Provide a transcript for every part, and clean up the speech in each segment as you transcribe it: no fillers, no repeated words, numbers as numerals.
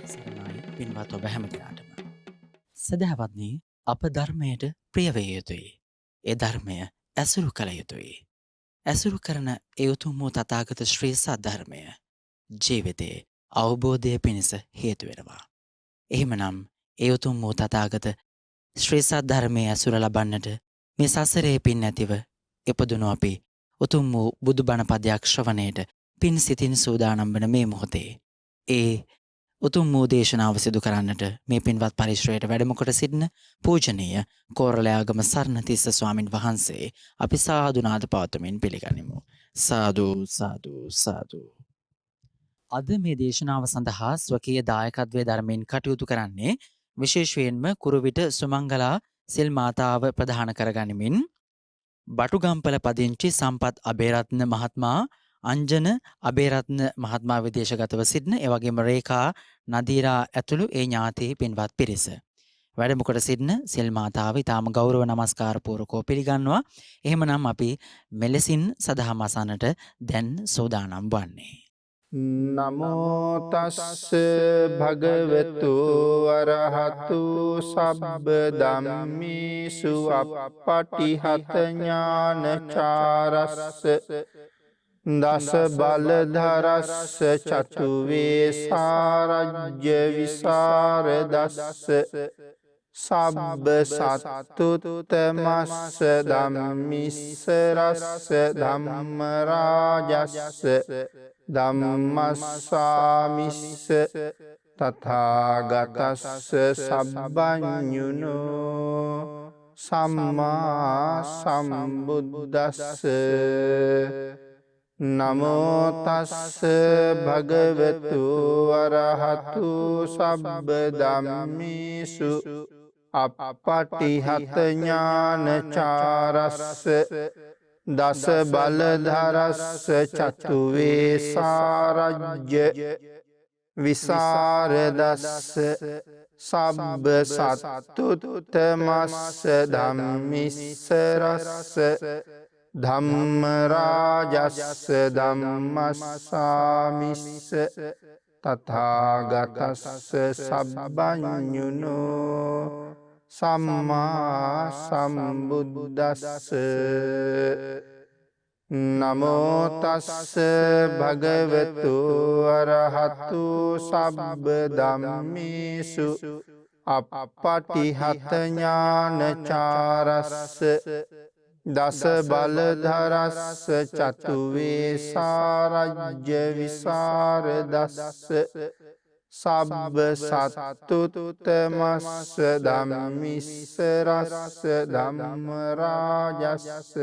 සරණයි පින්වත් ඔබ හැම දෙනාටම. සදහවත්නි අප ධර්මයට ප්‍රියවය යුතුයි. ඒ ධර්මය ඇසුරු කළ යුතුයි. ඇසුරු කරන ඒ උතුම් වූ තථාගත ශ්‍රී සද්ධර්මය ජීවිතයේ අවබෝධය පිණිස හේතු වෙනවා. එහෙමනම් ඒ උතුම් වූ තථාගත ශ්‍රී සද්ධර්මයේ ඇසුර ලබන්නට මේ සසරේ පින් නැතිව ඉපදුණු අපි උතුම් වූ බුදුබණ පදයක් ශ්‍රවණයට පින් සිතින් සූදානම් වන මේ මොහොතේ ඒ උතුම් වූ දේශනාව සිදු කරන්නට මේ පින්වත් පරිශ්‍රයට වැඩම කොට සිටින පූජනීය කෝරළයාගම සරණතිස්ස ස්වාමින් වහන්සේ අපි සාදුනාද පවත්වමින් පිළිගනිමු. සාදු සාදු සාදු. අද මේ දේශනාව සඳහා ස්වකීය දායකත්වයේ ධර්මයෙන් කටයුතු කරන්නේ විශේෂයෙන්ම කුරුවිට සුමංගලා සිල් මාතාව ප්‍රධාන කරගනිමින් බටුගම්පල පදිංචි සම්පත් අබේරත්න මහත්මයා අංජන අබේරත්න මහත්මයා විදේශගතව සිටින එවැගේම රේඛා නදීරා ඇතුළු ඒ ඥාති පින්වත් පිරිස. වැඩම කොට සිටින සිල් මාතාව ඊටාම ගෞරව නමස්කාර පූර්වකව පිළිගන්නවා. එහෙමනම් අපි මෙලෙසින් සදහම් අසන්නට දැන් සූදානම් වන්නේ. නමෝ තස්ස භගවතු අරහතු සබ්බ ධම්මේසු අප්පටිහත ඥානචාරස්ස දස බලධරස්ස චතු වේසාරජ්‍ය විසරදස්ස සබ්බ සත්තුත්තමස්ස ධම්මිස්සරස්ස ධම්ම රාජස්ස ධම්මස්සාමිස්ස තථාගතස්ස සබ්බඤුනෝ සම්මා සම්බුද්දස්ස නමෝ තස්ස භගවතු අරහතු සබ්බ ධම්මේසු අප්පටිහත ඥානචාරස්ස දස බලධරස්ස චතු වේසාරජ්‍ය විසරදස්ස සබ්බ සත්තුත්තමස්ස ධම්මිස්සරස්ස ධම්ම රාජස්ස ධම්මස්සාමිස්ස තථාගතස්ස සබ්බඤුනෝ සම්මා සම්බුද්දස්ස නමෝ තස්ස භගවතු අරහතු සබ්බ ධම්මේසු අප්පටිහත ඥානචාරස්ස දස බලධරස්ස චතු වේසාරජ්‍ය විසරදස්ස සබ්බ සත්තුත්තමස්ස ධම්මිස්සරස්ස ධම්ම රාජස්ස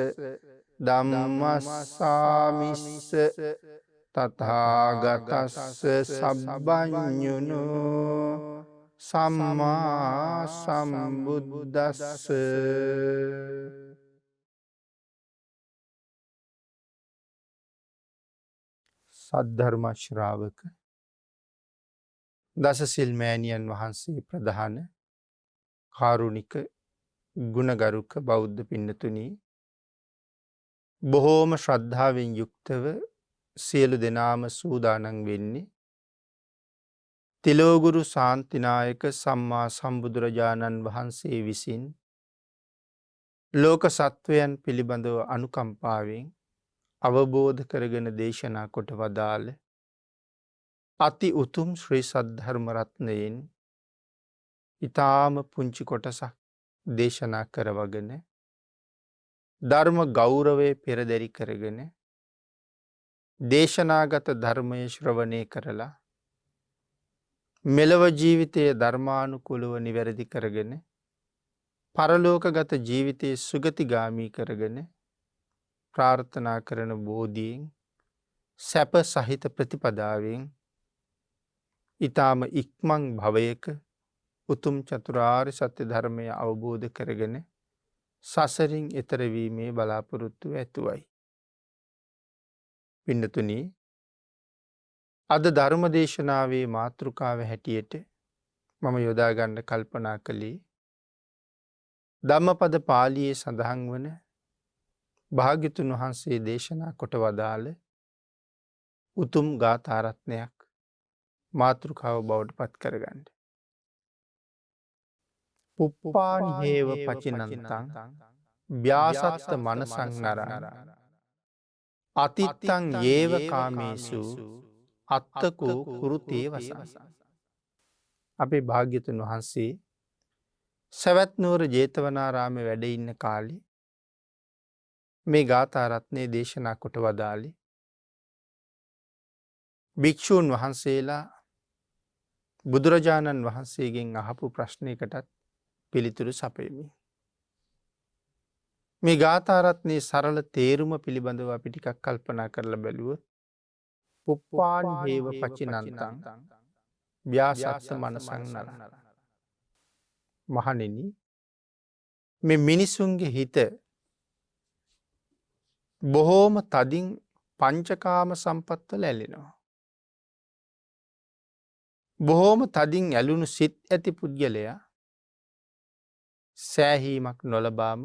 ධම්මස්සාමිස්ස තථාගතස්ස සබ්බඤුනෝ සම්මා සම්බුද්දස්ස. සද්ධර්ම ශ්‍රාවක දසසිල් මෑණියන් වහන්සේ ප්‍රධාන කාරුණික ගුණගරුක බෞද්ධ පින්නතුනි, බොහෝම ශ්‍රද්ධාවෙන් යුක්තව සියලු දෙනාම සූදානම් වෙන්නේ තිලෝගුරු ශාන්තිනායක සම්මා සම්බුදුරජාණන් වහන්සේ විසින් ලෝක සත්වයන් පිළිබඳව අනුකම්පාවෙන් අවබෝධ කරගෙන දේශනා කොට වදාළ අති උතුම් ශ්‍රී සද්ධර්ම රත්නයෙන් ඊ타ම පුංචි කොටසක් දේශනා කරවගෙන ධර්ම ගෞරවය පෙරදරි කරගෙන දේශනාගත ධර්මය ශ්‍රවණය කරලා මෙලව ජීවිතයේ ධර්මානුකූලව නිවැරදි කරගෙන පරලෝකගත ජීවිතයේ සුගතිගාමී කරගෙන ප්‍රාර්ථනා කරන බෝධියෙන් සැප සහිත ප්‍රතිපදාවෙන් ඊ타ම ඉක්මන් භවයක උතුම් චතුරාර්ය සත්‍ය ධර්මය අවබෝධ කරගෙන සසරින් එතර වීමේ බලාපොරොත්තු ඇතුවයි. පින්නතුනි, අද ධර්ම දේශනාවේ මාතෘකාව හැටියට මම යොදා ගන්න කල්පනා කළේ ධම්මපද පාළියේ සඳහන් වන භාග්‍යතුන් වහන්සේ දේශනා කොට වදාළ උතුම් ගාථා රත්නයක් මාතෘකාව බවට පත් කරගන්න. පුප්පානි හේව පචිනන්තං ව්‍යාසත්ත මනසං නරං අතිත්තං ඒව කාමේසු අත්තකෝ කුරුතේ වසං. අපේ භාග්‍යතුන් වහන්සේ සැවැත් නුවර ජේතවනාරාමේ වැඩ ඉන්න කාලේ මේ ගාථා රත්නය දේශනා කොට වදාළේ භික්ෂූන් වහන්සේලා බුදුරජාණන් වහන්සේගෙන් අහපු ප්‍රශ්නයකටත් පිළිතුරු සපයමි. මේ ගාථා රත්නයේ සරල තේරුම පිළිබඳව අපි ටිකක් කල්පනා කරලා බැලුවොත් පුප්පානි හේව පචිනන්තං ව්‍යාසත්ත මනසං නරං. මහණෙනි, මේ මිනිසුන්ගේ හිත බොහෝම තදින් පංචකාම සම්පත්වල ඇලෙනවා. බොහෝම තදින් ඇලුණු සිත් ඇති පුද්ගලයා සෑහීමක් නොලබාම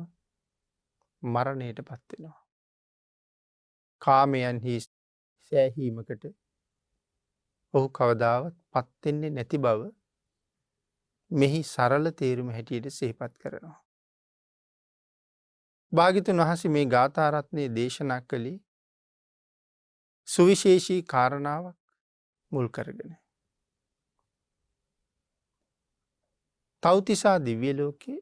මරණයට පත්වෙනවා. කාමයන්හි සෑහීමකට ඔහු කවදාවත් පත්වෙන්නේ නැති බව මෙහි සරල තේරුම හැටියට සිහිපත් කරනවා. භාග්‍යවතුන් වහන්සේ මේ ගාථා රත්නයේ දේශනා කළේ සුවිශේෂී කාරණාවක් මුල් කරගෙන. තව්තිසා දිව්‍ය ලෝකේ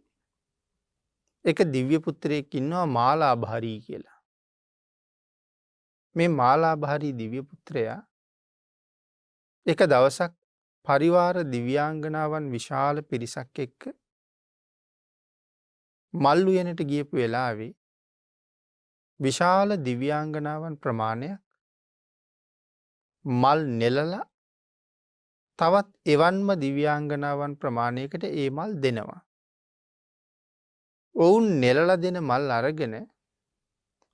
එක දිව්‍ය පුත්‍රයෙක් ඉන්නවා මාලාභාරී කියලා. මේ මාලාභාරී දිව්‍ය පුත්‍රයා එක දවසක් පරිවාර දිව්‍යාංගනාවන් විශාල පිරිසක් එක්ක මල් උයනට ගියපු වෙලාවේ විශාල දිව්‍යාංගනාවන් ප්‍රමාණයක් මල් නෙලලා තවත් එවන්ම දිව්‍යාංගනාවන් ප්‍රමාණයකට ඒ මල් දෙනවා. ඔවුන් නෙලලා දෙන මල් අරගෙන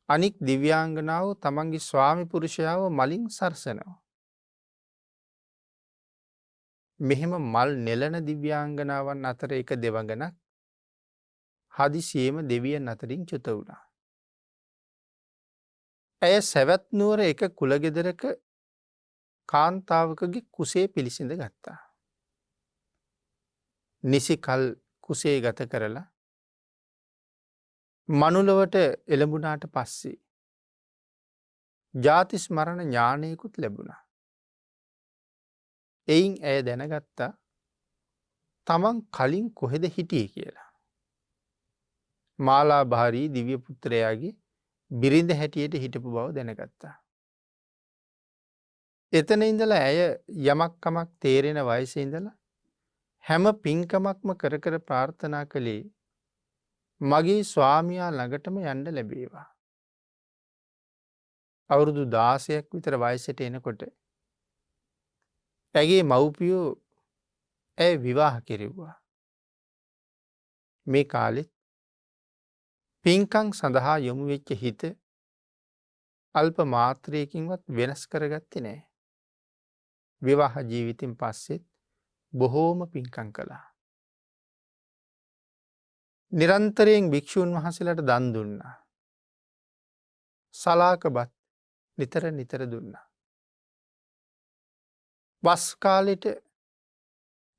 අනික් දිව්‍යාංගනාව තමන්ගේ ස්වාමි පුරුෂයාව මලින් සරසනවා. මෙහෙම මල් නෙලන දිව්‍යාංගනාවන් අතර එක දෙවඟනක් හදිසියේම දෙවියන් අතරින් චුත වුණා. ඇය සැවැත් නුවර එක කුලගෙදරක කාන්තාවකගේ කුසේ පිළිසිඳ ගත්තා. නිසි කල් කුසේ ගත කරලා මනුලවට එළඹුණාට පස්සේ ජාතිස් මරණ ඥානයකුත් ලැබුණා. එයින් ඇය දැනගත්තා තමන් කලින් කොහෙද හිටියේ කියලා. මාලාභාරී දිව්‍ය පුත්‍රයාගේ බිරිඳ හැටියට හිටපු බව දැනගත්තා. එතන ඉඳලා ඇය යමක් කමක් තේරෙන වයසේ ඉඳලා හැම පින්කමක්ම කර කර ප්‍රාර්ථනා කළේ මගේ ස්වාමියා ළඟටම යන්න ලැබේවා. අවුරුදු 16ක් විතර වයසට එනකොට ඇගේ මව්පියෝ ඇය විවාහ කෙරෙව්වා. මේ කාලෙත් පින්කම් සඳහා යොමු වෙච්ච හිත අල්ප මාත්‍රයකින්වත් වෙනස් කරගත්තේ නැහැ. විවාහ ජීවිතින් පස්සෙත් බොහෝම පින්කම් කළා. නිරන්තරයෙන් භික්ෂූන් වහන්සේලාට දන් දුන්නා. සලාකබත් නිතර නිතර දුන්නා. වස් කාලෙට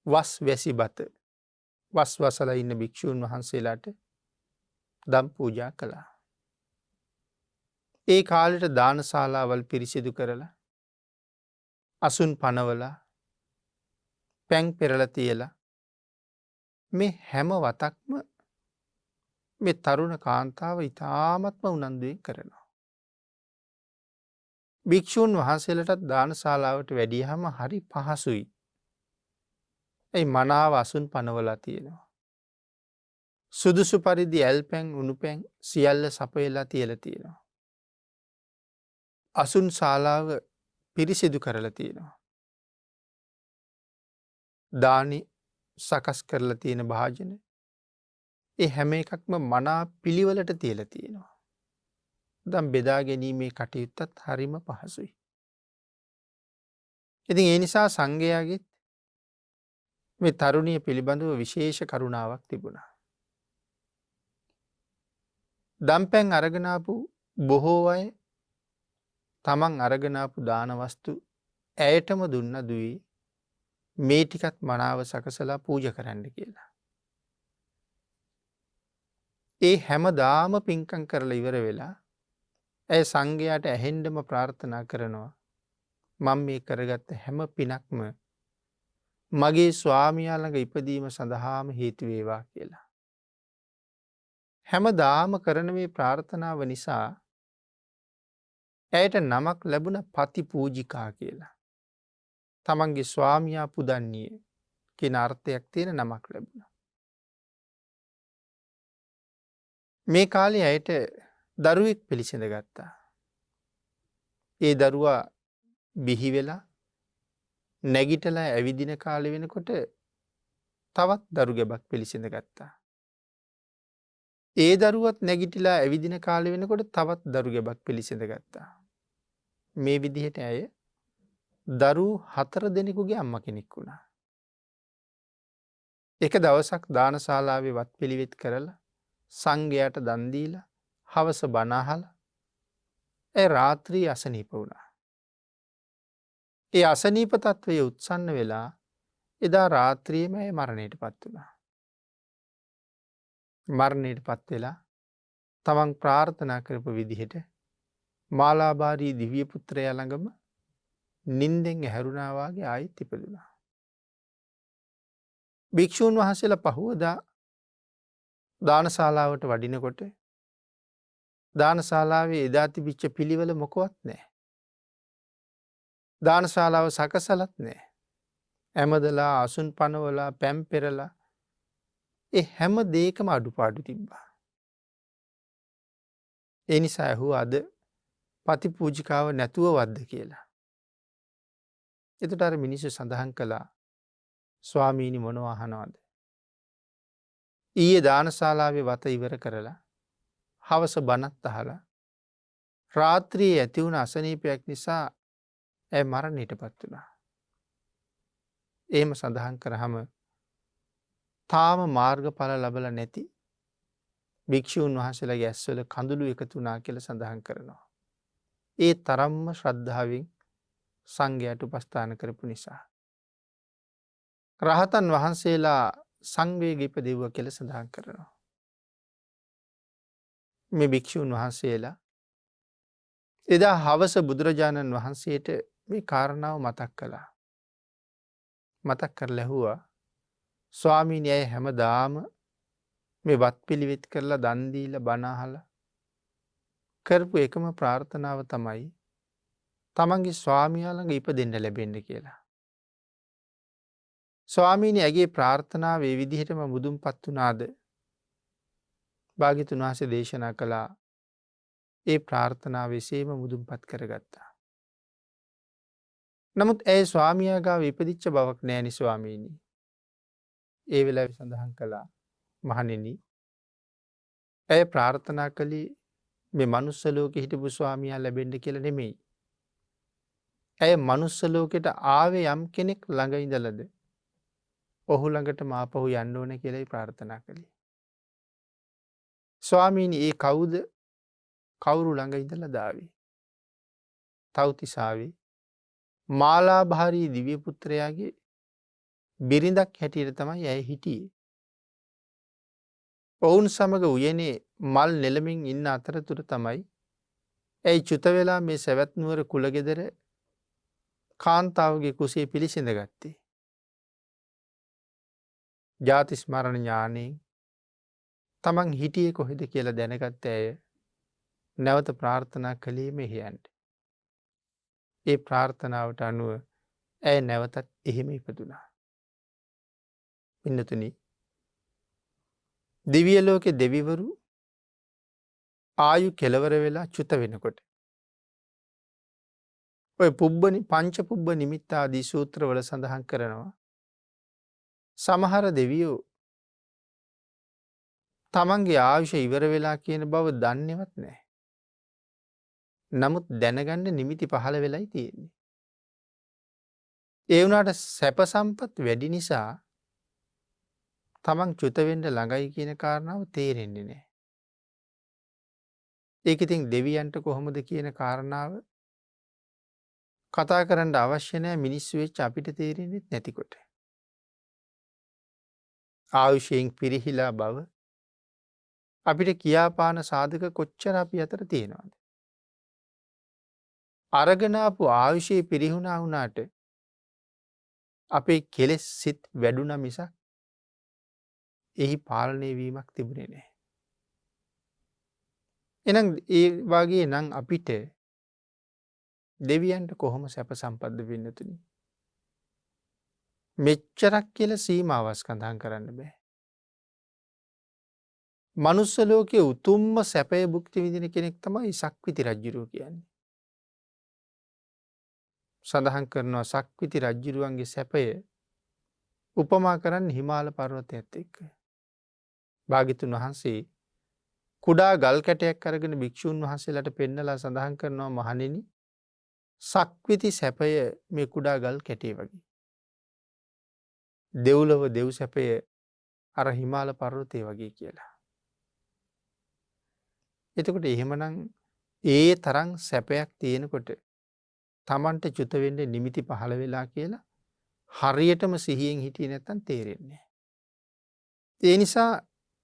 වස් වැසි බත වස් වසලා ඉන්න භික්ෂූන් වහන්සේලාට දම් පූජා කළා. ඒ කාලෙට දානශාලාවල් පිරිසිදු කරලා අසුන් පනවලා පැන් පෙරලා තියලා මේ හැම වතක්ම මේ තරුණ කාන්තාව ඉතාමත්ම උනන්දුවෙන් කරනවා. භික්ෂූන් වහන්සේලටත් දානශාලාවට වැඩියහම හරි පහසුයි. ඒ මනාව අසුන් පනවලා තියෙනවා. සුදුසු පරිදි ඇල්පැන් උණුපැන් සියල්ල සපයලා තියලා තියෙනවා. අසුන් ශාලාව පිරිසිදු කරලා තියෙනවා. දානි සකස් කරලා තියෙන භාජන ඒ හැම එකක්ම මනා පිළිවෙලට තියලා තියෙනවා. දැන් බෙදා ගැනීමේ කටයුත්තත් හරිම පහසුයි. ඉතින් ඒ නිසා සංඝයාගෙත් මේ තරුණිය පිළිබඳව විශේෂ කරුණාවක් තිබුණා. දම්පැන් අරගෙන ආපු බොහෝ අය තමන් අරගෙන ආපු දාන වස්තු ඇයටම දුන්න දුයි මේ ටිකත් මනාව සකසලා පූජා කරන්න කියලා. ඒ හැමදාම පින්කම් කරලා ඉවර වෙලා ඇය සංඝයාට ඇහෙන්නම ප්‍රාර්ථනා කරනවා මම මේ කරගත්ත හැම පිනක්ම මගේ ස්වාමියා ළඟ ඉපදීම සඳහාම හේතු වේවා කියලා. හැමදාම කරන මේ ප්‍රාර්ථනාව නිසා ඇයට නමක් ලැබුණ පති පූජිකා කියලා. තමන්ගේ ස්වාමියා පුදන්නේ කියන අර්ථයක් තියෙන නමක් ලැබුණා. මේ කාලේ ඇයට දරුවෙක් පිළිසඳ ගත්තා. ඒ දරුවා බිහි වෙලා නැගිටලා ඇවිදින කාලෙ වෙනකොට තවත් දරු ගැබක් පිළිසඳ ගත්තා. ඒ දරුවත් නැගිටලා ඇවිදින කාලෙ වෙනකොට තවත් දරු ගැබක් පිළිසඳ ගත්තා. මේ විදිහට ඇය දරු 4 දෙනෙකුගේ අම්ම කෙනෙක් වුණා. එක දවසක් දානශාලාවේ වත් පිළිවෙත් කරලා සංඝයාට දන් දීලා හවස බණ අහලා ඒ රාත්‍රී අසනීප වුණා. ඒ අසනීප තත්වය උත්සන්න වෙලා එදා රාත්‍රියේම ඇය මරණයටපත් වුණා. මරණයටපත් වෙලා තමන් ප්‍රාර්ථනා කරපු විදිහට මාලාබාරී දිව්‍ය පුත්‍රයා ළඟම නින්දෙන් ඇහැරුණා වාගේ ආයෙත් ඉපදුණා. භික්ෂූන් වහන්සේලා පහුවදා දානශාලාවට වඩිනකොට දානශාලාවේ එදා තිබිච්ච පිළිවෙල මොකවත් නැහැ. දානශාලාව සකසලත් නැහැ. ඇමදලා අසුන් පනවලා පැම් පෙරලා ඒ හැම දෙයකම අඩුපාඩු තිබ්බා. ඒ නිසා ඇහුවා අද පති පූජිකාව නැතුව වද්ද කියලා. එතකොට අර මිනිස්සු සඳහන් කළා ස්වාමීනි මොනවා අහනවද? ඊයේ දානශාලාවේ වත ඉවර කරලා හවස බණත් අහලා රාත්‍රියේ ඇති වුණ අසනීපයක් නිසා ඇය මරණයටපත් වුණා. එහෙම සඳහන් කරාම තාම මාර්ගඵල ලැබලා නැති භික්ෂූන් වහන්සේලාගේ ඇස්වල කඳුළු එකතු වුණා කියලා සඳහන් කරනවා. ඒ තරම්ම ශ්‍රද්ධාවෙන් සංඝයාට උපස්ථාන කරපු නිසා. රහතන් වහන්සේලා සංවේග ඉපදෙව්වා කියලා සඳහන් කරනවා. මේ භික්ෂූන් වහන්සේලා එදා හවස බුදුරජාණන් වහන්සේට මේ කාරණාව මතක් කළා. මතක් කරලා ඇහුවා ස්වාමීනි අය හැමදාම මේ වත් පිළිවෙත් කරලා දන් දීලා බණ අහලා කරපු එකම ප්‍රාර්ථනාව තමයි තමන්ගේ ස්වාමියා ළඟ ඉපදෙන්න ලැබෙන්න කියලා. ස්වාමීනි ඇගේ ප්‍රාර්ථනාව ඒ විදිහටම මුදුන්පත් වුණාද? භාග්‍යතුන් වහන්සේ දේශනා කළා ඒ ප්‍රාර්ථනාව එසේම මුදුන්පත් කරගත්තා. නමුත් ඇය ස්වාමියා ගාව ඉපදිච්ච බවක් නෑනි ස්වාමීනි. ඒ වෙලාවේ සඳහන් කළා මහණෙනි ඇය ප්‍රාර්ථනා කළේ මේ මනුස්ස ලෝකෙ හිටපු ස්වාමියා ලැබෙන්න කියලා නෙමෙයි. ඇය මනුස්ස ලෝකෙට ආවේ යම් කෙනෙක් ළඟ ඉඳලාද ඔහු ළඟට මාපහු යන්න ඕනේ කියලායි ප්‍රාර්ථනා කළේ. ස්වාමීනි ඒ කවුද? කවුරු ළඟ ඉඳලාද ආවේ? තව්තිසාවේ මාලාභාරී දිව්‍ය පුත්‍රයාගේ බිරිඳක් හැටියට තමයි ඇය හිටියේ. ඔවුන් සමග උයනේ මල් නෙලමින් ඉන්න අතරතුර තමයි ඇයි චුත වෙලා මේ සවැත් නුවර කුලගෙදර කාන්තාවගේ කුසේ පිළිසිඳ ගත්තේ. ජාති ස්මරණ ඥාණයෙන් තමන් හිටියේ කොහෙද කියලා දැනගත්ත ඇය නැවත ප්‍රාර්ථනා කළේ මෙහෙයන්ට. ඒ ප්‍රාර්ථනාවට අනුව ඇය නැවතත් එහෙම ඉපදුනා. පින්නතුනි දිව්‍ය ලෝකේ දෙවිවරු ආයු කෙලවර වෙලා චුත වෙනකොට ඔය පංච පුබ්බ නිමිත්ත ආදී සූත්‍රවල සඳහන් කරනවා සමහර දෙවියෝ තමන්ගේ ආයුෂ ඉවර වෙලා කියන බව දන්නේවත් නැහැ. නමුත් දැනගන්න නිමිති පහළ වෙලයි තියෙන්නේ. ඒ වුණාට සැප සම්පත් වැඩි නිසා තමන් චුත වෙන්න ළඟයි කියන කාරණාව තේරෙන්නේ නැහැ. ඒක ඉතින් දෙවියන්ට කොහොමද කියන කාරණාව කතා කරන්න අවශ්‍ය නැහැ මිනිස්සු වෙච්ච අපිට තේරෙන්නේ නැතිකොට. ආයුෂයෙන් පිරිහිලා බව අපිට කියාපාන සාධක කොච්චර අපි අතර තියෙනවද? අරගෙන ආපු ආයුෂයේ පිරිහුණා වුණාට අපේ කෙලෙස් සිත් වැඩුණා මිසක් එහි පාලනය වීමක් තිබුණේ නැහැ. එහෙනම් ඒ වගේ නම් අපිට දෙවියන්ට කොහොම සැප සම්පත් වෙන්නතුනි? මෙච්චරක් කියලා සීමාවක් සඳහන් කරන්න බෑ. මනුස්ස ලෝකයේ උතුම්ම සැපය භුක්ති විඳින කෙනෙක් තමයි සක්විති රජුරෝ කියන්නේ. සඳහන් කරනවා සක්විති රජුරුවන්ගේ සැපය උපමා කරන්න හිමාල පර්වතයත් එක්ක. භාග්‍යතුන් වහන්සේ කුඩා ගල් කැටයක් අරගෙන භික්ෂූන් වහන්සේලාට පෙන්නලා සඳහන් කරනවා මහණෙනි සක්විති සැපය මේ කුඩා ගල් කැටේ වගේ. දෙව්ලොව දෙව් සැපය අර හිමාල පර්වතය වගේ කියලා. එතකොට එහෙමනම් ඒ තරම් සැපයක් තියෙනකොට තමන්ට චුත වෙන්න නිමිති පහළ වෙලා කියලා හරියටම සිහියෙන් හිටියේ නැත්තම් තේරෙන්නේ නැහැ. ඒ නිසා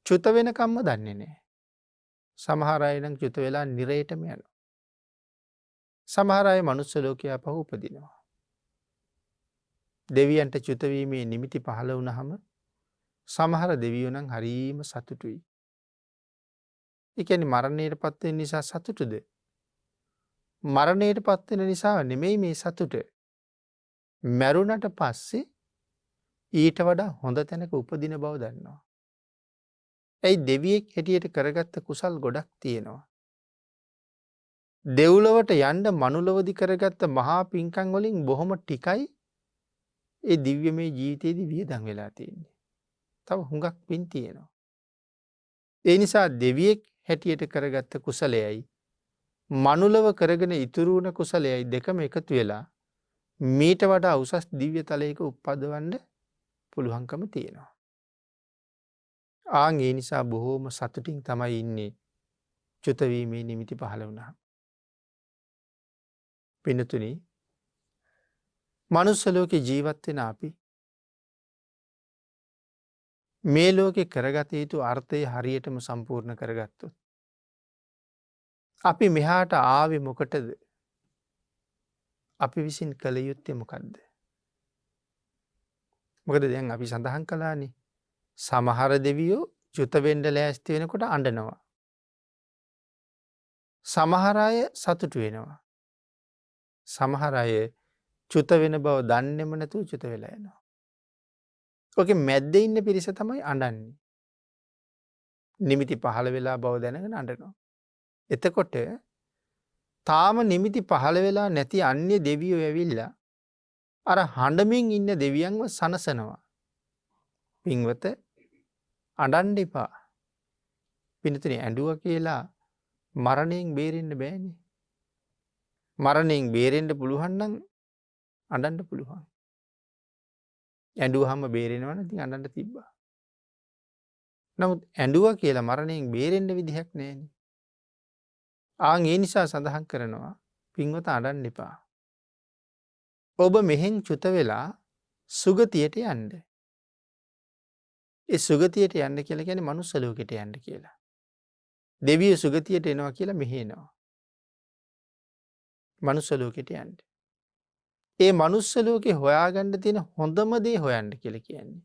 චුත වෙනකම්ම දන්නේ නැහැ. සමහර අය නම් චුත වෙලා නිරේටම යනවා. සමහර අය මනුස්ස ලෝකයේ ආපහු උපදිනවා. දෙවියන්ට චුත වීමේ නිමිති පහළ වුණාම සමහර දෙවියෝ නම් හරීම සතුටුයි. ඒ කියන්නේ මරණයටපත් වෙන නිසා සතුටුද? මරණයටපත් වෙන නිසා නෙමෙයි මේ සතුට. මැරුණට පස්සේ ඊට වඩා හොඳ තැනක උපදින බව දන්නවා. ඇයි දෙවියෙක් හැටියට කරගත්ත කුසල් ගොඩක් තියෙනවා. දෙව්ලොවට යන්න මනුලොවදි කරගත්ත මහා පින්කම් වලින් බොහොම ටිකයි ඒ දිව්‍යමය ජීවිතයේදී වියදම් වෙලා තියෙන්නේ. තව හුඟක් පින් තියෙනවා. ඒ නිසා දෙවියෙක් හැටියට කරගත්ත කුසලයයි මනුලව කරගෙන ඉතුරු වුණ කුසලයයි දෙකම එකතු වෙලා මීට වඩා උසස් දිව්‍ය තලයක උප්පදවන්න පුළුවන්කම තියෙනවා. ඒ නිසා බොහෝම සතුටින් තමයි ඉන්නේ චුත වීමේ නිමිති පහළ වුණා. පින්නතුනි මනුස්ස ලෝකේ ජීවත් වෙන අපි මේ ලෝකේ කරගත යුතු අර්ථය හරියටම සම්පූර්ණ කරගත්තොත් අපි මෙහාට ආවේ මොකටද? අපි විසින් කළ යුත්තේ මොකද්ද? මොකද දැන් අපි සඳහන් කළානේ සමහර දෙවියෝ චුත වෙන්න ලෑස්ති වෙනකොට අඬනවා. සමහර අය සතුටු වෙනවා. සමහර අය චුත වෙන බව දන්නේම නැතුව චුත වෙලා යනවා. ඔකේ මැද්දේ ඉන්න පිරිස තමයි අඬන්නේ. නිමිති පහළ වෙලා බව දැනගෙන අඬනවා. එතකොට තාම නිමිති පහළ වෙලා නැති අන්‍ය දෙවියෝ ඇවිල්ලා අර හඬමින් ඉන්න දෙවියන්ව සනසනවා. පින්වත අඬන්න එපා. පින්තුනි ඇඬුවා කියලා මරණයෙන් බේරෙන්න බෑනේ. මරණයෙන් බේරෙන්න පුළුවන් නම් අඬන්න පුළුවන්. ඇඬුවාම බේරෙනවා නම් ඉතින් අඬන්න තිබ්බා. නමුත් ඇඬුවා කියලා මරණයෙන් බේරෙන්න විදිහක් නැහැනේ. ඒ නිසා සඳහන් කරනවා පින්වත අඬන්න එපා. ඔබ මෙහෙන් චුත වෙලා සුගතියට යන්න. ඒ සුගතියට යන්න කියලා කියන්නේ මනුස්ස ලෝකෙට යන්න කියලා. දෙවියෝ සුගතියට එනවා කියලා මෙහෙ එනවා. මනුස්ස ලෝකෙට යන්න. ඒ මනුස්ස ලෝකේ හොයාගන්න තියෙන හොඳම දේ හොයන්න කියලා කියන්නේ.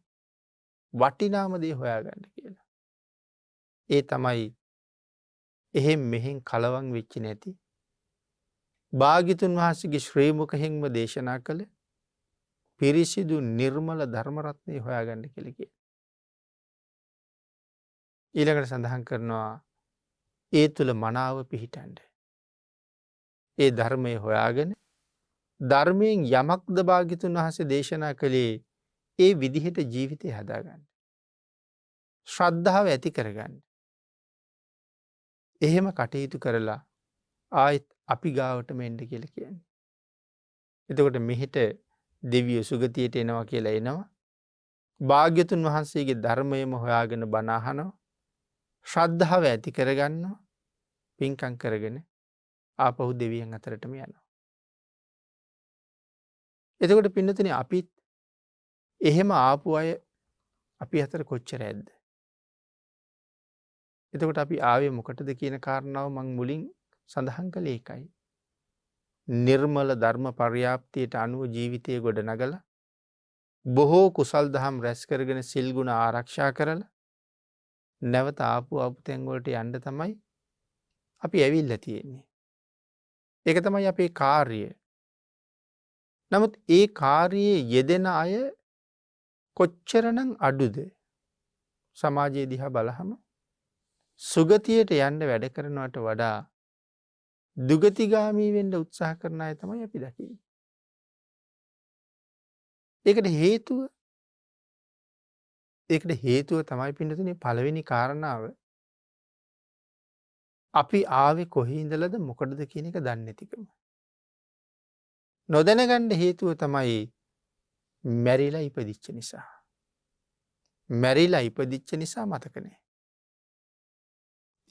වටිනාම දේ හොයාගන්න කියලා. ඒ තමයි එහෙම් මෙහෙන් කලවම් වෙච්ච නැති භාග්‍යතුන් වහන්සේගේ ශ්‍රී මුඛයෙන්ම දේශනා කළ පිරිසිදු නිර්මල ධර්ම රත්නය හොයාගන්න කියලා කියනවා. ඊළඟට සඳහන් කරනවා ඒ තුල මනාව පිහිටන්න. ඒ ධර්මය හොයාගෙන ධර්මයෙන් යමක්ද භාග්‍යතුන් වහන්සේ දේශනා කළේ ඒ විදිහට ජීවිතය හදාගන්න. ශ්‍රද්ධාව ඇති කරගන්න. එහෙම කටයුතු කරලා ආයෙත් අපි ගාවටම එන්න කියලා කියන්නේ. එතකොට මෙහෙට දෙවියෝ සුගතියට එනවා කියලා එනවා. භාග්‍යතුන් වහන්සේගේ ධර්මයම හොයාගෙන බණ අහනවා. ශ්‍රද්ධාව ඇති කරගන්නවා. පින්කම් කරගෙන ආපහු දෙවියන් අතරටම යනවා. එතකොට පින්නතුනි අපිත් එහෙම ආපු අය අපි අතර කොච්චර ඇද්ද? එතකොට අපි ආවේ මොකටද කියන කාරණාව මං මුලින් සඳහන් කළේ ඒකයි. නිර්මල ධර්ම පර්යාප්තියට අනුව ජීවිතය ගොඩ නගලා බොහෝ කුසල් දහම් රැස් කරගෙන සිල් ගුණ ආරක්ෂා කරලා නැවත ආපු තැන් වලට යන්න තමයි අපි ඇවිල්ලා තියෙන්නේ. ඒක තමයි අපේ කාර්යය. නමුත් ඒ කාර්යයේ යෙදෙන අය කොච්චරනම් අඩුද? සමාජයේ දිහා බලහම සුගතියට යන්න වැඩ කරනවට වඩා දුගතිගාමී වෙන්න උත්සාහ කරන අය තමයි අපි දකින්නේ. ඒකට හේතුව තමයි පින්නතුනේ පළවෙනි කාරණාව අපි ආවේ කොහේ ඉඳලාද මොකටද කියන එක දන්නේ නැතිකම. නොදැනගන්න හේතුව තමයි මැරිලා ඉපදිච්ච නිසා. මැරිලා ඉපදිච්ච නිසා මතක නැහැ.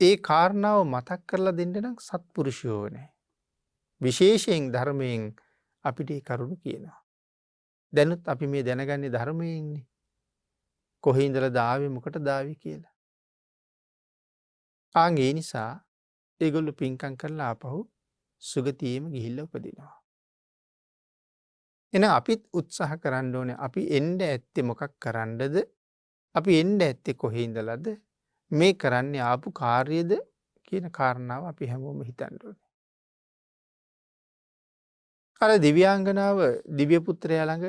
ඒ කාරණාව මතක් කරලා දෙන්න නම් සත්පුරුෂයෝ ඕනේ. විශේෂයෙන් ධර්මයෙන් අපිට ඒ කරුණු කියනවා. දැනුත් අපි මේ දැනගන්නේ ධර්මයෙන්නේ. කොහේ ඉඳලාද ආවේ මොකටද ආවේ කියලා. ඒ නිසා ඒගොල්ලෝ පින්කම් කරලා ආපහු සුගතියේම ගිහිල්ලා උපදිනවා. එහෙනම් අපිත් උත්සාහ කරන්න ඕනේ අපි එන්න ඇත්තේ මොකක් කරන්නද? අපි එන්න ඇත්තේ කොහේ ඉඳලාද? මේ කරන්නේ ආපු කාර්යද කියන කාරණාව අපි හැමෝම හිතන්න ඕනේ. අර දිව්‍යාංගනාව දිව්‍ය පුත්‍රයා ළඟ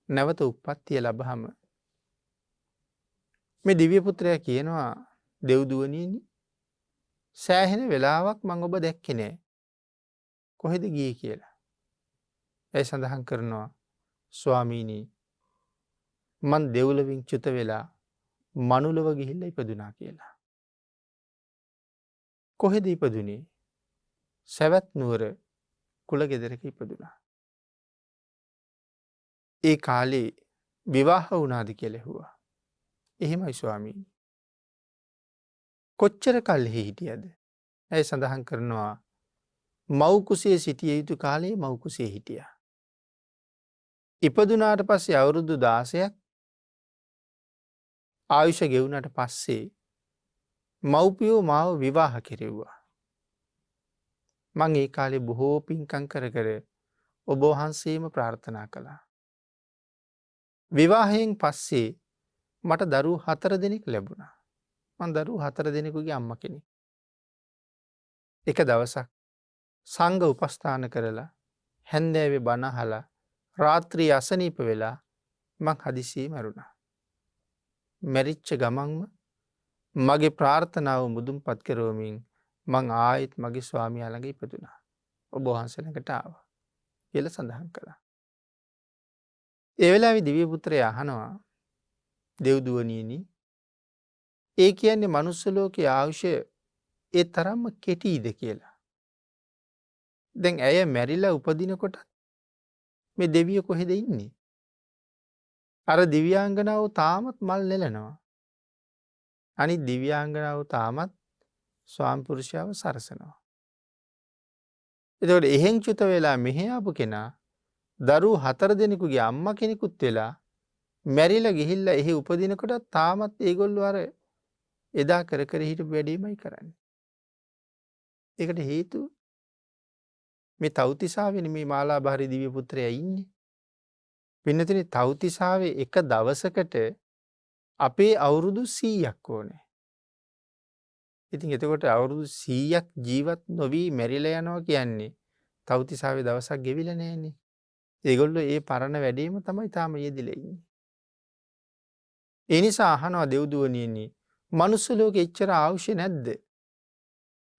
නැවත උප්පත්තිය ලැබහම මේ දිව්‍ය පුත්‍රයා කියනවා දෙව්දුවනියනි සෑහෙන වෙලාවක් මම ඔබ දැක්කේ නෑ. කොහෙද ගියේ කියලා. ඒ සඳහන් කරනවා ස්වාමීනි මං දෙව්ලොවින් චුත වෙලා මනුලව ගිහිල්ලා ඉපදුනා කියලා. කොහෙද ඉපදුනේ? සවැත් නුවර කුල ගෙදරක ඉපදුනා. ඒ කාලේ විවාහ වුණාද කියලා ඇහුවා. එහෙමයි ස්වාමීනි. කොච්චර කල් හිටියද? ඇය සඳහන් කරනවා මව් කුසේ සිටිය යුතු කාලේ මව් කුසේ හිටියා. ඉපදුනාට පස්සේ අවුරුදු 16ක් ආයුෂ ගෙවුනට පස්සේ මව්පියෝ මාව විවාහ කෙරෙව්වා. මං ඒ කාලේ බොහෝ පින්කම් කර ඔබ වහන්සේම ප්‍රාර්ථනා කළා. විවාහයෙන් පස්සේ මට දරුවෝ 4 දෙනෙක් ලැබුණා. මං දරුවෝ 4 දෙනෙකුගේ අම්මා කෙනෙක්. එක දවසක් සංඝ උපස්ථාන කරලා හැන්දෑවේ බණ අහලා රාත්‍රී අසනීප වෙලා මං හදිසියේ මැරුණා. මැරිච්ච ගමන්ම මගේ ප්‍රාර්ථනාව මුදුන්පත් කරවමින් මං ආයෙත් මගේ ස්වාමියා ළඟ ඉපදුනා. ඔබ වහන්සේ ළඟට ආවා කියලා සඳහන් කළා. ඒ වෙලාවේ දිව්‍ය පුත්‍රයා අහනවා දෙව්දුවනියනි ඒ කියන්නේ මනුස්ස ලෝකයේ ආයුෂ ඒ තරම්ම කෙටිද කියලා. දැන් ඇය මැරිලා උපදිනකොට මේ දෙවියෝ කොහෙද ඉන්නේ? අර දිව්‍යාංගනාව තාමත් මල් නෙලනවා. අනිත් දිව්‍යාංගනාව තාමත් ස්වාමි පුරුෂයාව සරසනවා. එතකොට එහෙන් චුත වෙලා මෙහෙ ආපු කෙනා දරුවෝ 4 දෙනෙකුගේ අම්මා කෙනෙකුත් වෙලා මැරිලා ගිහිල්ලා එහි උපදිනකොට තාමත් ඒගොල්ලෝ අර එදා කර කර හිටපු වැඩේමයි කරන්නේ. ඒකට හේතුව මේ තව්තිසාවේ මේ මාලාභාරී දිව්‍ය පුත්‍රයා ඉන්නේ. පින්නතුනි තව්තිසාවේ එක දවසකට අපේ අවුරුදු 100ක් ඕනේ. ඉතින් එතකොට අවුරුදු 100ක් ජීවත් නොවි මැරිලා යනවා කියන්නේ තව්තිසාවේ දවසක් ගෙවිලා නැහැනේ. ඒගොල්ලෝ ඒ පරණ වැඩේම තමයි තාම යෙදිලා ඉන්නේ. ඒ නිසා අහනවා දෙව්දුවනියනි මනුස්ස ලෝකෙ එච්චර ආයුෂ නැද්ද?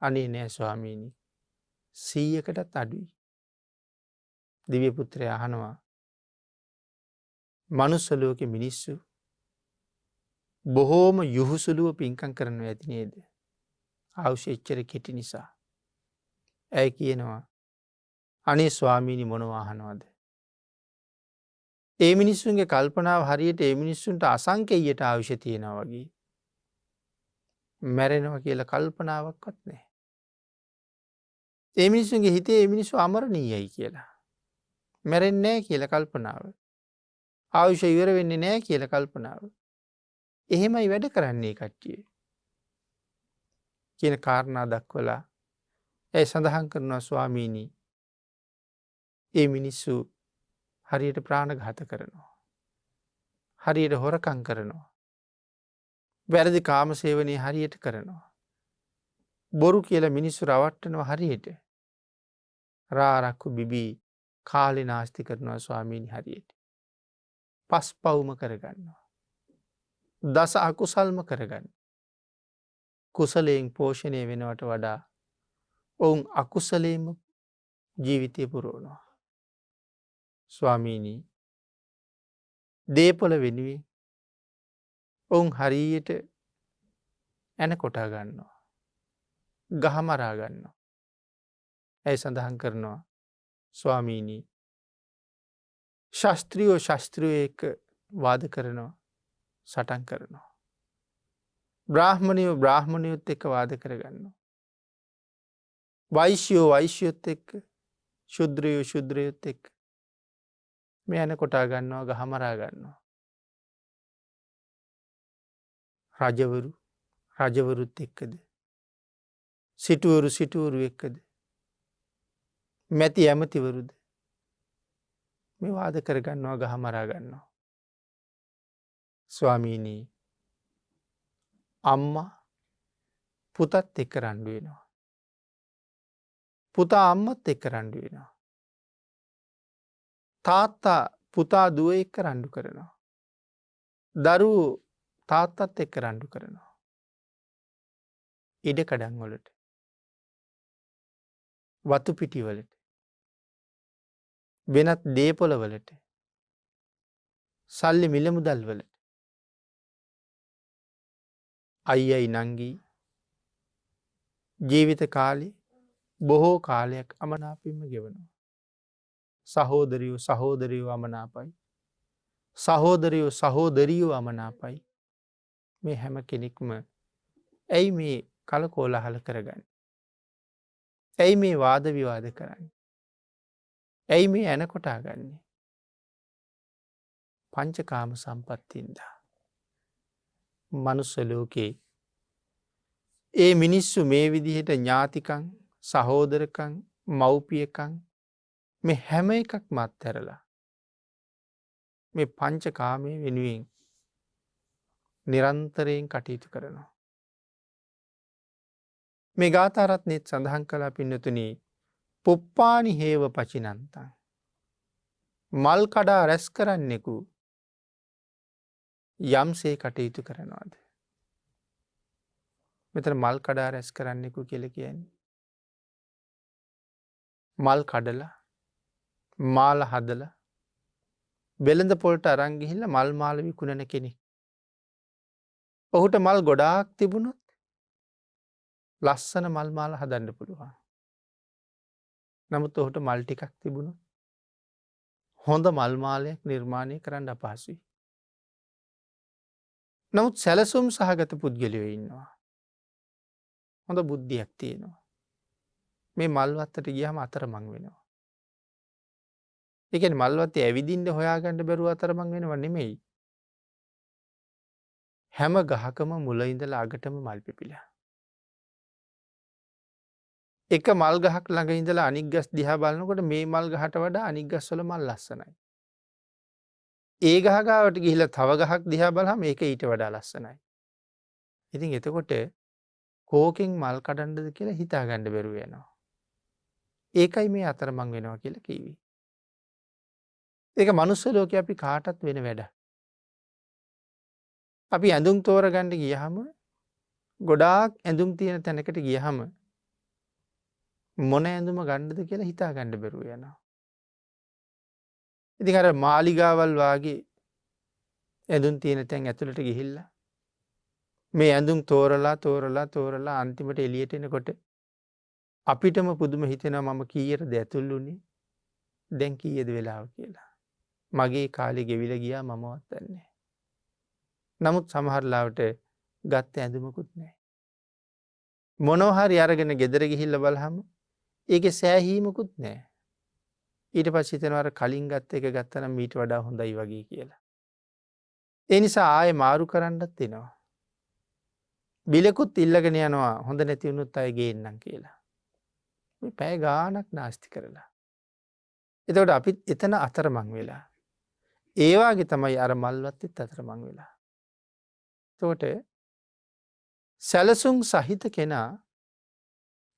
අනේ නෑ ස්වාමීනි 100කටත් අඩුයි. දිව්‍ය පුත්‍රයා අහනවා මනුස්ස ලෝකේ මිනිස්සු බොහෝම යහුසුලුව පින්කම් කරනවා ඇති නේද? ආයුෂ එච්චර කෙටි නිසා. ඇයි කියනවා අනේ ස්වාමීනි මොනවා අහනවද? ඒ මිනිස්සුන්ගේ කල්පනාව හරියට ඒ මිනිස්සුන්ට අසංකේයයට ආයුෂ තියෙනවා වගේ. මැරෙනවා කියලා කල්පනාවක්වත් නැහැ. ඒ මිනිස්සුන්ගේ හිතේ ඒ මිනිස්සු අමරණීයයි කියලා. මැරෙන්නේ නැහැ කියලා කල්පනාව. ආයුෂ ඉවර වෙන්නේ නැහැ කියලා කල්පනාව. එහෙමයි වැඩ කරන්නේ කට්ටිය. කියන කාරණා දක්වලා ඒ සඳහන් කරනවා ස්වාමීනි ඒ මිනිස්සු හරියට ප්‍රාණඝාත කරනවා. හරියට හොරකම් කරනවා. වැරදි කාමසේවනයේ හරියට කරනවා. බොරු කියලා මිනිස්සු රවට්ටනවා හරියට. රාරක්කු බිබී කාලේ නාස්ති කරනවා ස්වාමීනි හරියට. පස් පවුම කරගන්නවා. දස අකුසල්ම කරගන්න. කුසලයෙන් පෝෂණය වෙනවට වඩා ඔවුන් අකුසලේම ජීවිතය පුරවනවා. ස්වාමීනී දේපොළ වෙනුවෙන් ඔවුන් හරියට ඇන කොටා ගන්නවා. ගහමරා ගන්නවා. ඇයි සඳහන් කරනවා ස්වාමීනී ශස්ත්‍රියෝ ශස්ත්‍රියෝ එක්ක වාද කරනවා සටන් කරනවා. බ්‍රාහ්මණයෝ බ්‍රාහ්මණයොත් එක්ක වාද කරගන්නවා. වෛශ්‍යයෝ වෛශ්‍යයොත් එක්ක ශුද්‍රයෝ ශුද්‍රයොත් එක්ක මේ ඇන කොටා ගන්නවා ගහමරා ගන්නවා. රජවරු රජවරුත් එක්කද සිටුවරු සිටුවරු එක්කද මැති ඇමතිවරුද මේ වාද කරගන්නවා ගහමරා ගන්නවා. ස්වාමීනී අම්මා පුතත් එක්ක රණ්ඩු වෙනවා. පුතා අම්මත් එක්ක රණ්ඩු වෙනවා. තාත්තා පුතා දුව එක්ක රණ්ඩු කරනවා. දරුවෝ තාත්තත් එක්ක රණ්ඩු කරනවා. ඉඩකඩම් වලට වතු පිටිවලට වෙනත් දේපොළවලට සල්ලි මිල මුදල් වලට අයියයි නංගී ජීවිත කාලේ බොහෝ කාලයක් අමනාපින්ම ගෙවනවා. සහෝදරයෝ සහෝදරයෝ අමනාපයි. සහෝදරයෝ සහෝදරියෝ අමනාපයි. මේ හැම කෙනෙක්ම ඇයි මේ කලකෝලහල කරගන්නේ? ඇයි මේ වාද විවාද කරන්නේ? ඇයි මේ ඇන කොටා ගන්නේ? පංචකාම සම්පත්තින්දා. මනුස්ස ලෝකේ ඒ මිනිස්සු මේ විදිහට ඥාතිකං සහෝදරකං මව්පියකං මේ හැම එකක්ම අත්හැරලා මේ පංචකාමයේ වෙනුවෙන් නිරන්තරයෙන් කටයුතු කරනවා. මේ ගාථාරත්නයේත් සඳහන් කළා පින්නතුනි පුප්පානි හේව පචිනන්තං මල් කඩා රැස් කරන්නෙකු යම්සේ කටයුතු කරනවාද. මෙතන මල් කඩා රැස් කරන්නෙකු කියලා කියන්නේ මල් කඩලා මාල හදලා වෙළඳ පොළට අරන් ගිහිල්ලා මල් මාල විකුණන කෙනෙක්. ඔහුට මල් ගොඩාක් තිබුණොත් ලස්සන මල් මාල හදන්න පුළුවන්. නමුත් ඔහුට මල් ටිකක් තිබුණොත් හොඳ මල් මාලයක් නිර්මාණය කරන්න අපහසුයි. නමුත් සැලසුම් සහගත පුද්ගලයෝ ඉන්නවා. හොඳ බුද්ධියක් තියෙනවා. මේ මල්වත්තට ගියාම අතරමං වෙනවා. ඒ කියන්නේ මල්වත්තේ ඇවිදින්න හොයාගන්න බැරුව අතරමං වෙනව නෙමෙයි. හැම ගහකම මුල ඉඳලා අගටම මල් පිපිලා. එක මල් ගහක් ළඟ ඉඳලා අනික් ගස් දිහා බලනකොට මේ මල් ගහට වඩා අනික් ගස් වල මල් ලස්සනයි. ඒ ගහ ගාවට ගිහිල්ලා තව ගහක් දිහා බලහම ඒක ඊට වඩා ලස්සනයි. ඉතින් එතකොට කෝකෙන් මල් කඩන්නද කියලා හිතා ගන්න බැරුව යනවා. ඒකයි මේ අතරමං වෙනවා කියලා කිව්වේ. ඒක මනුස්ස ලෝකේ අපි කාටත් වෙන වැඩ. අපි ඇඳුම් තෝරගන්න ගියහම ගොඩාක් ඇඳුම් තියෙන තැනකට ගියහම මොන ඇඳුම ගන්නද කියලා හිතා ගන්න බැරුව යනවා. ඉතින් අර මාලිගාවල් වාගේ ඇඳුම් තියෙන තැන් ඇතුළට ගිහිල්ලා මේ ඇඳුම් තෝරලා අන්තිමට එළියට එනකොට අපිටම පුදුම හිතෙනවා මම කීයටද ඇතුල් වුණේ දැන් කීයද වෙලාව කියලා. මගේ කාලේ ගෙවිලා ගියා මමවත් දන්නේ. නමුත් සමහර ලාවට ගත්ත ඇඳුමකුත් නැහැ. මොනවා හරි අරගෙන ගෙදර ගිහිල්ලා බලහම ඒකේ සෑහීමකුත් නැහැ. ඊට පස්සේ හිතෙනවා අර කලින් ගත්ත එක ගත්තනම් ඊට වඩා හොඳයි වගේ කියලා. ඒ නිසා ආයෙ මාරු කරන්නත් එනවා. බිලකුත් ඉල්ලගෙන යනවා හොඳ නැති වුණොත් අය ගේන්නම් කියලා. මේ පැය ගාණක් නාස්ති කරලා. එතකොට අපිත් එතන අතරමං වෙලා. ඒ වාගේ තමයි අර මල්වත්තෙත් අතරමං වෙලා. එතකොට සැලසුම් සහිත කෙනා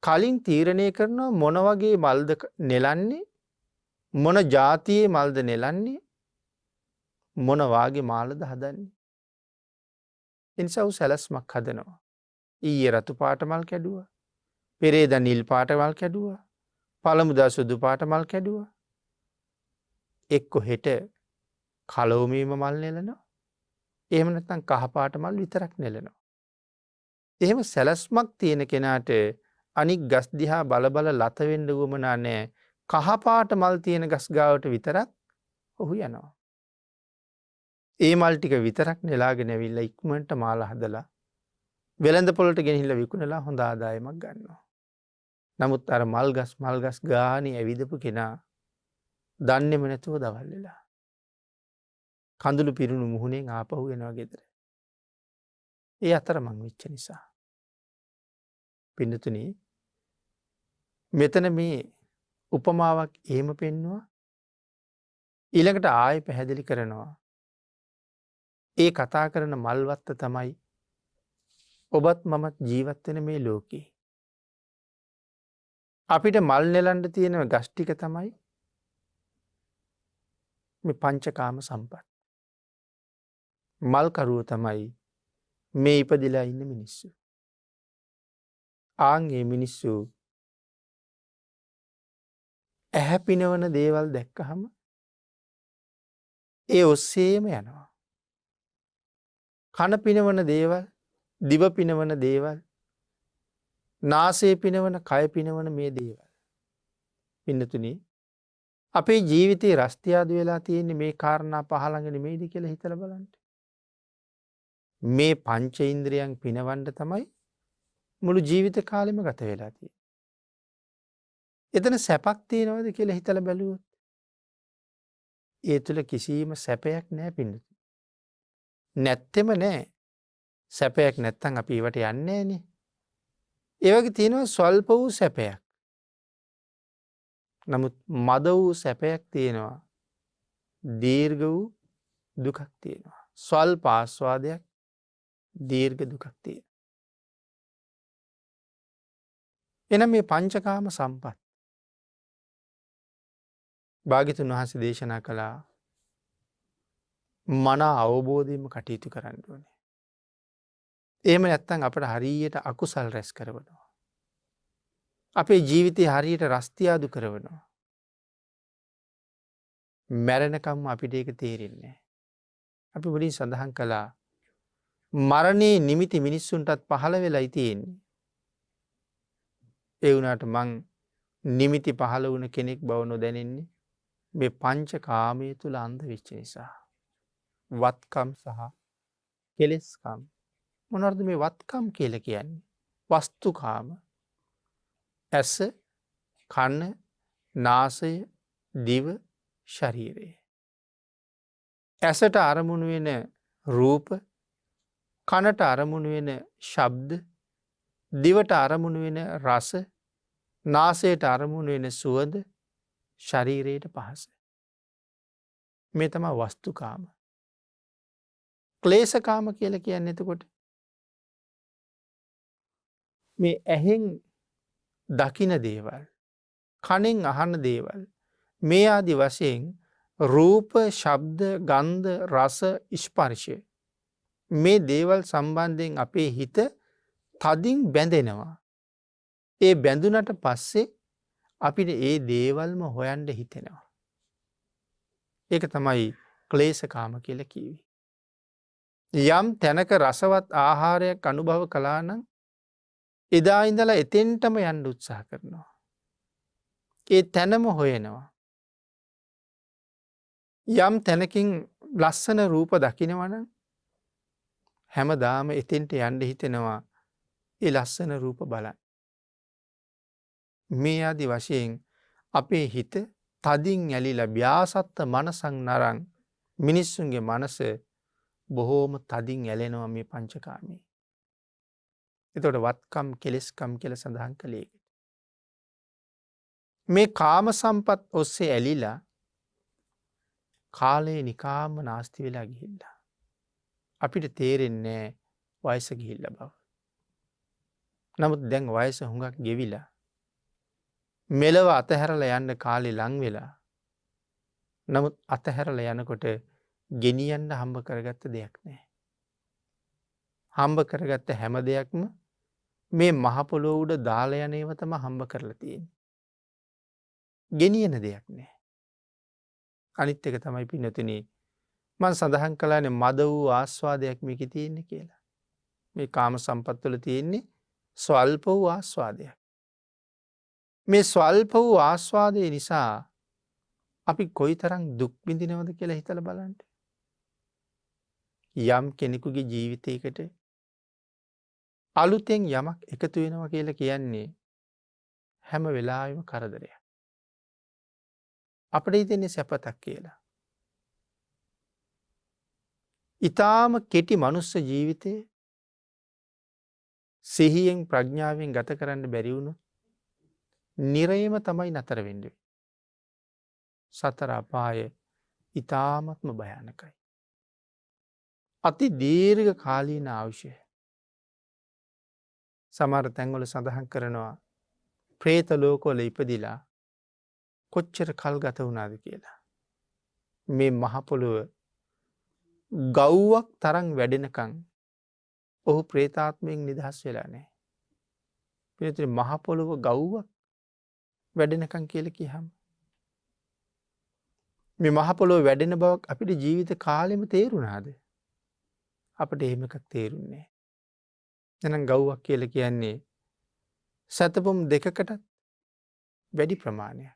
කලින් තීරණය කරනවා මොන වගේ මල්ද නෙලන්නේ මොන ජාතියේ මල්ද නෙලන්නේ මොන වාගේ මාළද හදන්නේ. එනිසා ඔහු සැලැස්මක් හදනවා. ඊයේ රතු පාට මල් කැඩුවා. පෙරේදා නිල් පාට මල් කැඩුවා. පළමුදා සුදු පාට මල් කැඩුවා. එක්ක හෙට කලවමීම මල් නෙලනවා. එහෙම නැත්නම් කහ පාට මල් විතරක් නෙලනවා. එහෙම සැලැස්මක් තියෙන කෙනාට අනික් ගස් දිහා බල බල ලත වෙන්න උවමනා නැහැ. කහ පාට මල් තියෙන ගස් ගාවට විතරක් ඔහු යනවා. ඒ මල් ටික විතරක් නෙලාගෙන ඇවිල්ලා ඉක්මනට මාල හදලා වෙළඳ පොළට ගෙනහිල්ලා විකුණලා හොඳ ආදායමක් ගන්නවා. නමුත් අර මල් ගස් ගානේ ඇවිදපු කෙනා දන්නේම නැතුව දවල් වෙලා කඳුළු පිරුණු මුහුණෙන් ආපහු එනවා ගෙදර. ඒ අතරමං වෙච්ච නිසා. පින්නතුනි මෙතන මේ උපමාවක් එහෙම පෙන්නවා. ඊළඟට ආයෙ පැහැදිලි කරනවා. ඒ කතා කරන මල්වත්ත තමයි ඔබත් මමත් ජීවත් වෙන මේ ලෝකේ. අපිට මල් නෙලන්න තියෙන ගස් ටික තමයි මේ පංචකාම සම්පත්. මල් කරුව තමයි මේ ඉපදිලා ඉන්න මිනිස්සු. ආන්ගේ මිනිස්සු ඇහැ පිනවන දේවල් දැක්කහම ඒ ඔස්සේම යනවා. කන පිනවන දේවල්, දිව පිනවන දේවල්, නාසය පිනවන, කය පිනවන මේ දේවල්. පින්නතුනි අපේ ජීවිතේ රස්තියාදු වෙලා තියෙන්නේ මේ කාරණා පහ ළඟ නෙමෙයිද කියලා හිතලා බලන්න. මේ පංච ඉන්ද්‍රියන් පිනවන්න තමයි මුළු ජීවිත කාලෙම ගත වෙලා තියෙන්නේ. එතන සැපක් තියනවද කියලා හිතලා බැලුවොත් ඒ තුල කිසිම සැපයක් නැහැ පින්නතුනි. නැත්තෙම නැහැ. සැපයක් නැත්තම් අපි ඒවට යන්නේ නැහනේ. ඒ වගේ තියෙනවා ස්වල්ප වූ සැපයක්. නමුත් මද වූ සැපයක් තියෙනවා. දීර්ඝ වූ දුකක් තියෙනවා. ස්වල්ප ආස්වාදයක් දීර්ඝ දුකක් තියෙනවා. එනම් මේ පංචකාම සම්පත් භාග්‍යතුන් වහන්සේ දේශනා කළා මන අවබෝධයෙන්ම කටයුතු කරන්න ඕනේ. එහෙම නැත්නම් අපට හරියට අකුසල් රැස් කරවනවා. අපේ ජීවිතේ හරියට රස්තියාදු කරවනවා. මැරෙනකම් අපිට ඒක තේරෙන්නේ නැහැ. අපි මුලින් සඳහන් කළා මරණේ නිමිති මිනිස්සුන්ටත් පහළ වෙලයි තියෙන්නේ. ඒ වුණාට මං නිමිති පහළ වුණ කෙනෙක් බව නොදැනෙන්නේ මේ පංචකාමයේ තුල අන්ධ වෙච්ච නිසා. වත්කම් සහ කෙලෙස්කම්. මොනවද මේ වත්කම් කියලා කියන්නේ? වස්තුකාම. ඇස, කන, නාසය, දිව, ශරීරය. ඇසට අරමුණු වෙන රූප, කනට අරමුණු වෙන ශබ්ද, දිවට අරමුණු වෙන රස, නාසයට අරමුණු වෙන සුවඳ, ශරීරයට පහස. මේ තමයි වස්තුකාම. ක්ලේශකාම කියලා කියන්නේ එතකොට මේ ඇහෙන් දකින දේවල්, කනෙන් අහන දේවල්, මේ ආදි වශයෙන් රූප, ශබ්ද, ගන්ධ, රස, ස්පර්ශ මේ දේවල් සම්බන්ධයෙන් අපේ හිත තදින් බැඳෙනවා. ඒ බැඳුනට පස්සේ අපිට ඒ දේවල්ම හොයන්න හිතෙනවා. ඒක තමයි ක්ලේශකාම කියලා කිව්වේ. යම් තැනක රසවත් ආහාරයක් අනුභව කළා නම් එදා ඉඳලා එතෙන්ටම යන්න උත්සාහ කරනවා. ඒ තැනම හොයනවා. යම් තැනකින් ලස්සන රූප දකිනවනම් හැමදාම එතෙන්ට යන්න හිතෙනවා ඒ ලස්සන රූප බලන්න. මේ ආදි වශයෙන් අපේ හිත තදින් ඇලිලා ව්‍යාසත්ත මනසං නරං මිනිස්සුන්ගේ මනස බොහෝම තදින් ඇලෙනවා මේ පංචකාමී. එතකොට වත්කම් කෙලෙස්කම් කියලා සඳහන් කළේ ඒකට. මේ කාම සම්පත් ඔස්සේ ඇලිලා කාලේ නිකාම්ම නාස්ති වෙලා ගිහිල්ලා. අපිට තේරෙන්නේ වයස ගිහිල්ලා බව. නමුත් දැන් වයස හුඟක් ගෙවිලා මෙලව අතහැරලා යන්න කාලේ ලං වෙලා. නමුත් අතහැරලා යනකොට ගෙනියන්න හම්බ කරගත්ත දෙයක් නෑ. හම්බ කරගත්ත හැම දෙයක්ම මේ මහ පොළොව උඩ දාලා යන ඒවා තමයි හම්බ කරලා තියෙන්නේ. ගෙනියන දෙයක් නෑ. අනිත් එක තමයි පින්නතුනි මම සඳහන් කළානේ මද වූ ආස්වාදයක් මේකේ තියෙන්නේ කියලා. මේ කාම සම්පත් වල තියෙන්නේ ස්වල්ප වූ ආස්වාදයක්. මේ ස්වල්ප වූ ආස්වාදය නිසා අපි කොයිතරම් දුක් විඳිනවද කියලා හිතලා බලන්න. යම් කෙනෙකුගේ ජීවිතයකට අලුතෙන් යමක් එකතු වෙනවා කියලා කියන්නේ හැම වෙලාවෙම කරදරයක්. අපිට හිතෙන්නේ සැපතක් කියලා. ඊටාම කෙටි මනුස්ස ජීවිතේ සිහියෙන් ප්‍රඥාවෙන් ගත කරන්න බැරි වුණොත් නිරයම තමයි නතර වෙන්නේ. සතර අපාය ඊටාමත්ම භයානකයි. අති දීර්ඝ කාලීන ආයුෂය. සමහර තැන්වල සඳහන් කරනවා പ്രേත ලෝකවල ඉපදිලා කොච්චර කල් ගත වුණාද කියලා. මේ මහ පොළොව ගව්වක් තරම් වැඩෙනකන් ඔහු പ്രേතාත්මයෙන් නිදහස් වෙලා නැහැ. පිළිතුරු මහ පොළොව ගව්වක් වැඩෙනකන් කියලා කියහම මේ මහ පොළොව වැඩෙන බවක් අපිට ජීවිත කාලෙම තේරුණාද? අපිට එහෙම එකක් තේරුන්නේ නැහැ. එහෙනම් ගව්වක් කියලා කියන්නේ සතපොම් දෙකකටත් වැඩි ප්‍රමාණයක්.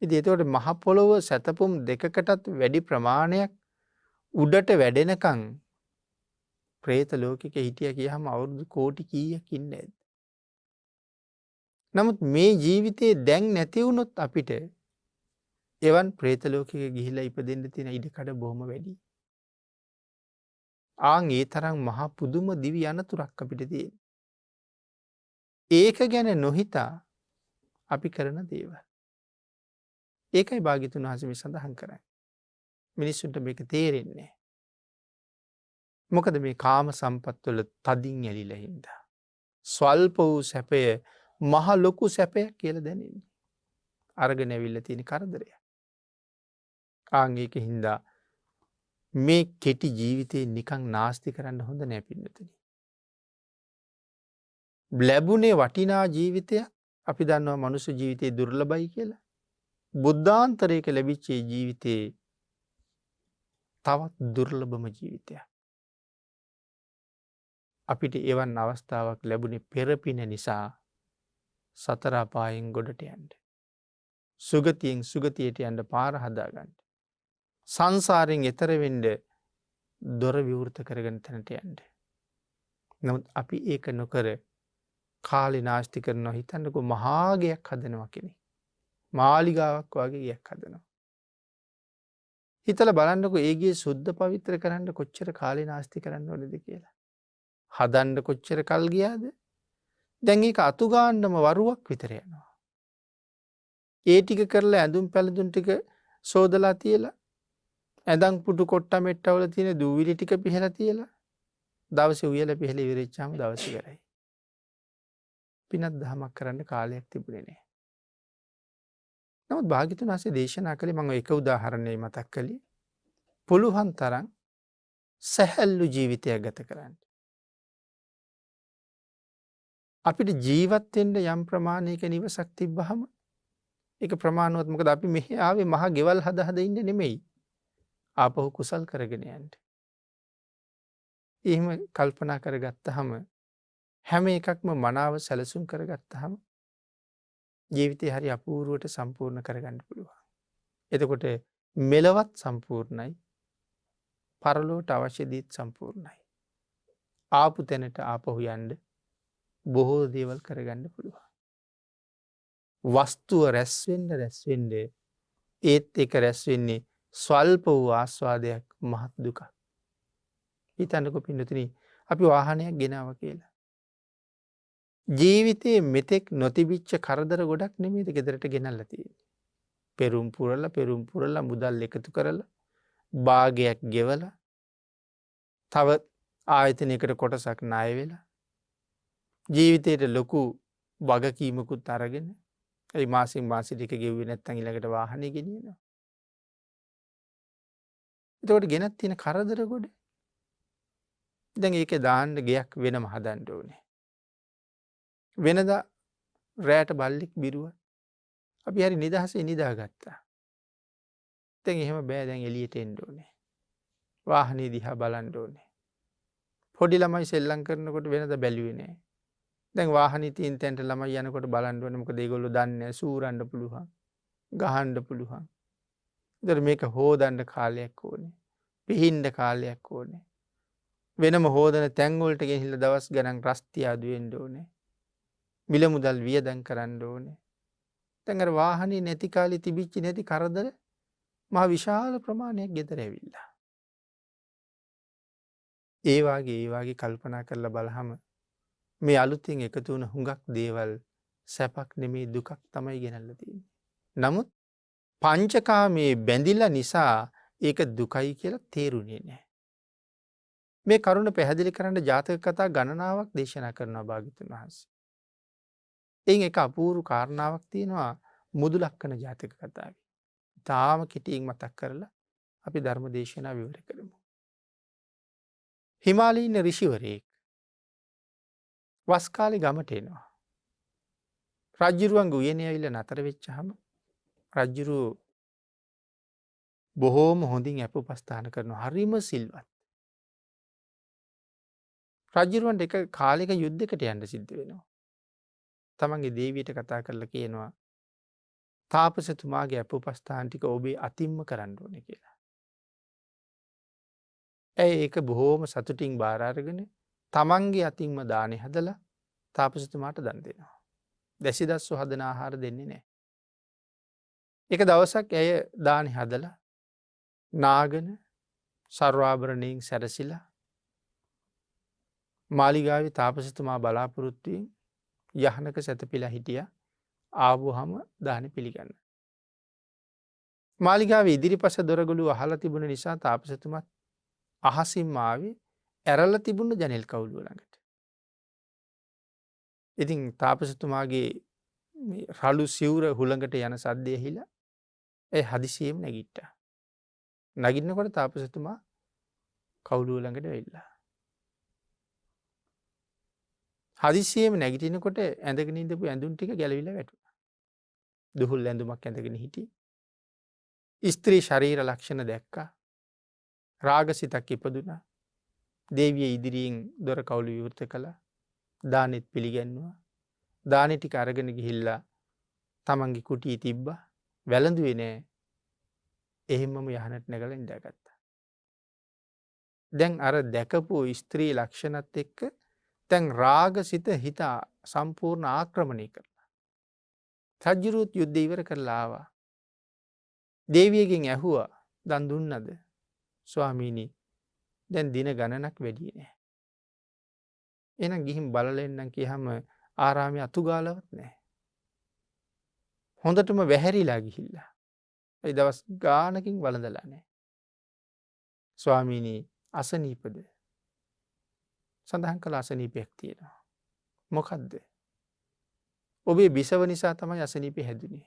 ඉතින් ඒතකොට මහ පොළොව සතපොම් දෙකකටත් වැඩි ප්‍රමාණයක් උඩට වැඩෙනකන් പ്രേත ලෝකෙක හිටියා කියහම අවුරුදු කෝටි කීයක් ඉන්නේ නැද්ද? නමුත් මේ ජීවිතේ දැන් නැති වුණොත් අපිට එවන් പ്രേත ලෝකෙක ගිහිලා ඉපදෙන්න තියෙන ඉඩකඩ බොහොම වැඩි. ඒ තරම් මහා පුදුම දිවි අනතුරක් අපිට තියෙන. ඒක ගැන නොහිතා අපි කරන දේවල්. ඒකයි භාග්‍යතුන් වහන්සේ මේ සඳහන් කරන්නේ. මිනිස්සුන්ට මේක තේරෙන්නේ නැහැ. මොකද මේ කාම සම්පත් වල තදින් ඇලිලා හින්දා. ස්වල්ප වූ සැපය මහ ලොකු සැපයක් කියලා දැනෙන්නේ. අරගෙන ඇවිල්ලා තියෙන කරදරය. ඒකින් හින්දා මේ කෙටි ජීවිතේ නිකන් නාස්ති කරන්න හොඳ නෑ පින්නතුනි. ලැබුණේ වටිනා ජීවිතය අපි දන්නවා මනුෂ්‍ය ජීවිතේ දුර්ලභයි කියලා. බුද්ධාන්තරයක ලැබිච්ච ජීවිතේ තවත් දුර්ලභම ජීවිතයක්. අපිට එවන් අවස්ථාවක් ලැබුණේ පෙරපින නිසා සතර අපායෙන් ගොඩට යන්න. සුගතියෙන් සුගතියට යන්න පාර හදාගන්න. සංසාරයෙන් එතර වෙන්න දොර විවෘත කරගෙන තැනට යන්න. නමුත් අපි ඒක නොකර කාලේ නාස්ති කරනවා. හිතන්නකෝ මහා ගයක් හදනවා කෙනෙක්. මාලිගාවක් වගේ ගයක් හදනවා. හිතලා බලන්නකෝ ඒ ගේ සුද්ධ පවිත්‍ර කරන්න කොච්චර කාලේ නාස්ති කරන්න ඕනේද කියලා. හදන්න කොච්චර කල් ගියාද? දැන් ඒක අතු ගන්නම වරුවක් විතර යනවා. ඒ ටික කරලා ඇඳුම් පැළඳුම් ටික සෝදලා තියලා ඇඳන් පුටු කොට්ට මෙට්ටවල තියෙන දූවිලි ටික පිහලා තියලා දවසේ උයලා පිහලා ඉවරෙච්චාම දවස් ඉවරයි. පිනක් දහමක් කරන්න කාලයක් තිබුණේ නැහැ. නමුත් භාග්‍යතුන් වහන්සේ දේශනා කළේ මම එක උදාහරණයක් මතක් කළේ. පුළුවන් තරම් සැහැල්ලු ජීවිතයක් ගත කරන්න. අපිට ජීවත් වෙන්න යම් ප්‍රමාණයක නිවසක් තිබ්බහම ඒක ප්‍රමාණවත්. මොකද අපි මෙහි ආවේ මහා ගෙවල් හද ඉන්න නෙමෙයි. ආපහු කුසල් කරගෙන යන්න. එහෙම කල්පනා කරගත්තහම හැම එකක්ම මනාව සැලසුම් කරගත්තහම ජීවිතය හරි අපූරුවට සම්පූර්ණ කරගන්න පුළුවන්. එතකොට මෙලවත් සම්පූර්ණයි පරලෝට අවශ්‍ය දීත් සම්පූර්ණයි. ආපු තැනට ආපහු යන්න බොහෝ දේවල් කරගන්න පුළුවන්. වස්තුව රැස්වෙන්ඩ ඒත් එක රැස්වෙන්නේ ස්වල්ප වූ ආස්වාදයක් මහත් දුක. හිතන්නක පින්නතුන අපි වාහනයක් ගෙනාව කියලා. ජීවිතයේ මෙතෙක් නොතිබිච්ච කරදර ගොඩක් නෙමේද ගෙදරට ගෙනල්ල තියෙන්නේ. පෙරුම් පුරල මුදල් එකතු කරලා භාගයක් ගෙවල තව ආයතනයකට කොටසක් ණය වෙලා ජීවිතයට ලොකු වගකීමකුත් අරගෙන ඒ මාසින් මාසිටික ගෙව්වේ නැත්තම් ඊළඟට වාහනය ගෙනියනවා. එතකොට ගෙනත් තියෙන කරදර ගොඩ දැන් ඒක දාන්න ගයක් වෙනම හදන්න ඕනේ. වෙනදා රෑට බල්ලෙක් බිරුව අපි හරි නිදහසේ නිදාගත්තා. දැන් එහෙම බෑ දැන් එළියට එන්න ඕනේ. වාහනේ දිහා බලන්න ඕනේ. පොඩි ළමයි සෙල්ලම් කරනකොට වෙනද බැලුවේ නෑ. දැන් වාහනේ තියෙන තැනට ළමයි යනකොට බලන්න ඕනේ මොකද ඒගොල්ලෝ දන්නේ නෑ සූරන්න පුළුවන්. ගහන්න පුළුවන්. ඒතර මේක හොදන්න කාලයක් ඕනේ. පිහින්න කාලයක් ඕනේ. වෙනම හොදන තැන් වලට ගෙනහිල්ලා දවස් ගණන් රස්තියාදු වෙන්න ඕනේ. මිල මුදල් වියදම් කරන්න ඕනේ. දැන් අර වාහනේ නැති කාලේ තිබිච්ච නැති කරදර මහ විශාල ප්‍රමාණයක් ගෙදර ඇවිල්ලා. ඒ වාගේ කල්පනා කරලා බලහම මේ අලුතින් එකතු වුණ හුඟක් දේවල් සැපක් නෙමේ දුකක් තමයි ගෙනල්ලා තියෙන්නේ. නමුත් පංචකාමයේ බැඳිලා නිසා ඒක දුකයි කියලා තේරුණේ නැහැ. මේ කරුණ පැහැදිලි කරන්න ජාතක කතා ගණනාවක් දේශනා කරනවා භාග්‍යවතුන් වහන්සේ. එයින් එක අපූර්ව කාරණාවක් තියෙනවා මුදුලක්කන ජාතක කතාවේ. තාම කෙටියෙන් මතක් කරලා අපි ධර්ම දේශනා විවර කරමු. හිමාලයේ ඉන්න ඍෂිවරයෙක් වස් කාලේ ගමට එනවා. රජ්ජුරුවන්ගේ උයනේ ඇවිල්ලා නතර වෙච්චාම රජ්ජුරුව බොහෝම හොඳින් අපෝපස්ථාන කරනවා. හරිම සිල්වත්. රජ්ජුරුවන්ට එක කාලෙක යුද්ධයකට යන්න සිද්ධ වෙනවා. තමන්ගේ දේවියට කතා කරලා කියනවා තාපසතුමාගේ අපෝපස්ථාන ටික ඔබේ අතින්ම කරන්න ඕනේ කියලා. ඇයි ඒක බොහෝම සතුටින් බාර අරගෙන තමන්ගේ අතින්ම දානේ හදලා තාපසතුමාට දන් දෙනවා. දැසිදස්සු හදන ආහාර දෙන්නේ නැහැ. එක දවසක් ඇය දානේ හදලා නාගෙන සර්වාභරණයෙන් සැරසිලා මාලිගාවේ තාපසතුමා බලාපොරොත්තු වෙමින් යහනක සැතපීලා හිටියා. ආවොහම දානේ පිළිගන්න. මාලිගාවේ ඉදිරිපස දොරගලුව අහලා තිබුණ නිසා තාපසතුමත් අහසින්ම ආවේ ඇරලා තිබුණ ජනෙල් කවුළුව ළඟට. ඉතින් තාපසතුමාගේ රළු සිවුර හුළඟට යන සද්දය ඇහිලා ඒ හදිසියෙම නැගිට්ටා. නගින්නකොට තාපසතුමා කවුළුව ළඟට වෙල්ලා. හදිසියෙම නැගිටිනකොට ඇඳගෙන ඉඳපු ඇඳුම් ටික ගැලවිලා වැටුණා. දුහුල් ඇඳුමක් ඇඳගෙන හිටියේ. ස්ත්‍රී ශරීර ලක්ෂණ දැක්කා. රාගසිතක් ඉපදුනා. දේවිය ඉදිරියෙන් දොර කවුළු විවෘත කළා. දානෙත් පිළිගැන්නුවා. දානෙ ටික අරගෙන ගිහිල්ලා තමන්ගේ කුටියේ තිබ්බා. වැළඳුවේ නෑ. එහෙම්මම යහනට නැගලා ඉඳගත්තා. දැන් අර දැකපු ස්ත්‍රී ලක්ෂණත් එක්ක දැන් රාගසිත හිත සම්පූර්ණ ආක්‍රමණය කරලා. රජ්ජුරුවත් යුද්ධය ඉවර කරලා ආවා. දේවියගෙන් ඇහුවා දන් දුන්නද? ස්වාමීනි දැන් දින ගණනක් වැඩියේ නෑ. එහෙනම් ගිහින් බලලා එන්නම් කියහම ආරාමයේ අතුගාලවත් නෑ. හොඳටම වැහැරිලා ගිහිල්ලා. ඒ දවස් ගානකින් වළඳලා නෑ. ස්වාමීනි අසනීපද? සඳහන් කළ අසනීපයක් තියෙනවා. මොකද්ද? ඔබේ බිසව නිසා තමයි අසනීපේ හැදුනේ.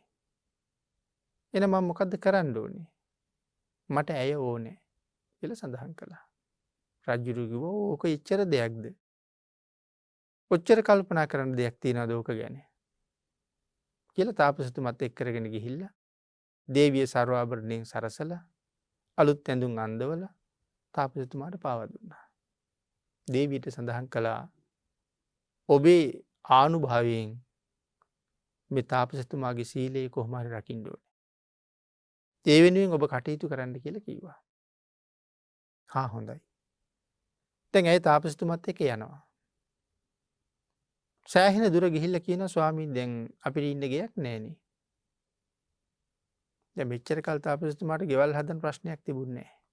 එහෙනම් මම මොකද්ද කරන්න ඕනේ? මට ඇය ඕනේ කියලා සඳහන් කළා. රජුරු කිව්වා ඕක එච්චර දෙයක්ද? ඔච්චර කල්පනා කරන්න දෙයක් තියනවද ඕක ගැන? කියලා තාපසතුමත් එක්ක කරගෙන ගිහිල්ලා දේවිය සර්වාභරණයෙන් සරසලා අලුත් ඇඳුම් අඳවලා තාපසතුමාට පාවා දුන්නා. දේවියට සඳහන් කළා ඔබේ ආනුභාවයෙන් මේ තාපසතුමාගේ සීලයේ කොහොම හරි රකින්න ඕනේ. ඒ වෙනුවෙන් ඔබ කටයුතු කරන්න කියලා කිව්වා. හා හොඳයි. දැන් ඇය තාපසතුමත් එක්ක යනවා. සෑහෙන දුර ගිහිල්ලා කියනවා ස්වාමීන් දැන් අපිට ඉන්න ගෙයක් නැහනේ. දැන් මෙච්චර කල් තාපසතුමාට ගෙවල් හදන්න ප්‍රශ්නයක් තිබුණේ නැහැ.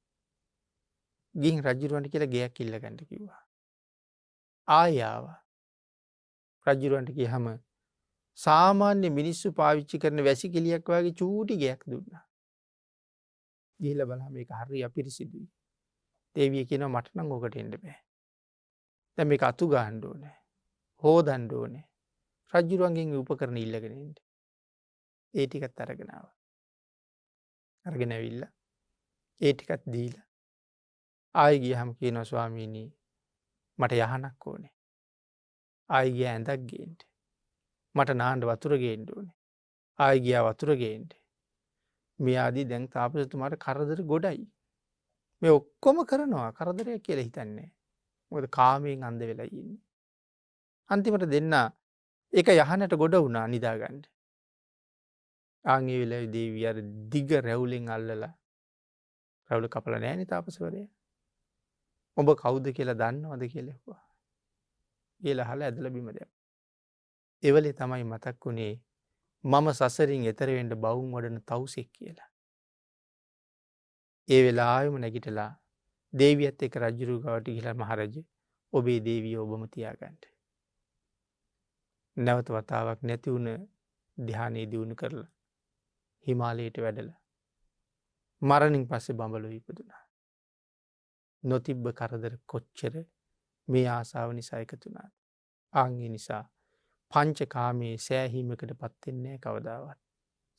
ගිහින් රජුරවන්ට කියලා ගෙයක් ඉල්ල ගන්න කිව්වා. ආයෙ ආවා. රජුරවන්ට ගියහම සාමාන්‍ය මිනිස්සු පාවිච්චි කරන වැසිකිළියක් වගේ චූටි ගෙයක් දුන්නා. ගිහිල්ලා බලහම මේක හරිය අපිරිසිදුයි. දේවිය කියනවා මට නම් ඔකට එන්න බෑ. දැන් මේක අතු ගහන්න ඕනේ. හොදන්න ඕනේ. රජුරවන්ගෙන් උපකරණ ඉල්ලගෙන එන්න. ඒ ටිකත් අරගෙන ආවා. අරගෙන ඇවිල්ලා ඒ ටිකත් දීලා ආයෙ ගියහම කියනවා ස්වාමීනි මට යහනක් ඕනේ. ආයෙ ගියා ඇඳක් ගේන්න. මට නාන්න වතුර ගේන්න ඕනේ. ආයෙ ගියා වතුර ගේන්න. මේ ආදී දැන් තාපසතුමාට කරදර ගොඩයි. මේ ඔක්කොම කරනවා කරදරයක් කියලා හිතන්නේ නැහැ. මොකද කාමයෙන් අන්ධ වෙලා ඉන්නේ. අන්තිමට දෙන්න ඒක යහනට ගොඩ වුණා නිදාගන්න. ආන් ඒ වෙලාවේ දේවිය අර දිග රැවුලෙන් අල්ලලා රැවුල කපලා නැහැ නේ තාපසවරයා. ඔබ කවුද කියලා දන්නවද කියලා ඇහුවා. කියලා අහලා ඇදලා බිම දැම්මා. එවලේ තමයි මතක් වුණේ මම සසරින් එතර වෙන්න බවුන් වඩන තවුසෙක් කියලා. ඒ වෙලාවෙම නැගිටලා දේවියත් එක්ක රජුරු ගාවට ගිහිලා මහරජ ඔබේ දේවිය ඔබම තියාගන්න. නැවත වතාවක් නැති වුණ ධ්‍යානෙ දියුණු කරලා හිමාලයට වැඩලා මරණින් පස්සේ බඹලොව ඉපදුනා. නොතිබ්බ කරදර කොච්චර මේ ආසාව නිසා එකතු වුණාද? ආන් ඒ නිසා පංචකාමයේ සෑහීමකට පත් වෙන්නේ නැහැ කවදාවත්.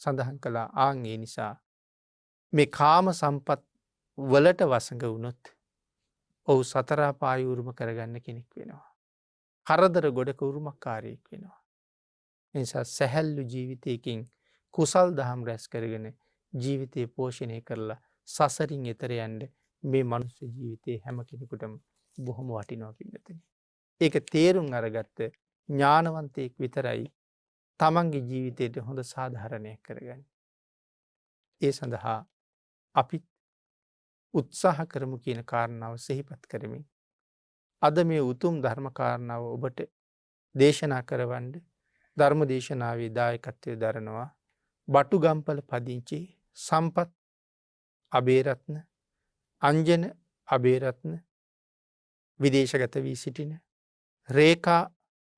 සඳහන් කළා ආන් ඒ නිසා මේ කාම සම්පත් වලට වසඟ වුණොත් ඔහු සතර අපාය උරුම කරගන්න කෙනෙක් වෙනවා. කරදර ගොඩක උරුමකාරයෙක් වෙනවා. ඒ නිසා සැහැල්ලු ජීවිතයකින් කුසල් දහම් රැස් කරගෙන ජීවිතේ පෝෂණය කරලා සසරින් එතර යන්න මේ මනුස්ස ජීවිතේ හැම කෙනෙකුටම බොහොම වටිනවා පිළිතුරේ. ඒක තේරුම් අරගත්ත ඥානවන්තයෙක් විතරයි තමන්ගේ ජීවිතයට හොඳ සාධාරණයක් කරගන්නේ. ඒ සඳහා අපි උත්සාහ කරමු කියන කාරණාව සිහිපත් කරමින් අද මේ උතුම් ධර්ම කාරණාව ඔබට දේශනා කරවන්න ධර්ම දේශනාවේ දායකත්වය දරනවා බටුගම්පල පදිංචි සම්පත් අබේරත්න අංජන අබේරත්න විදේශගත වී සිටින රේකා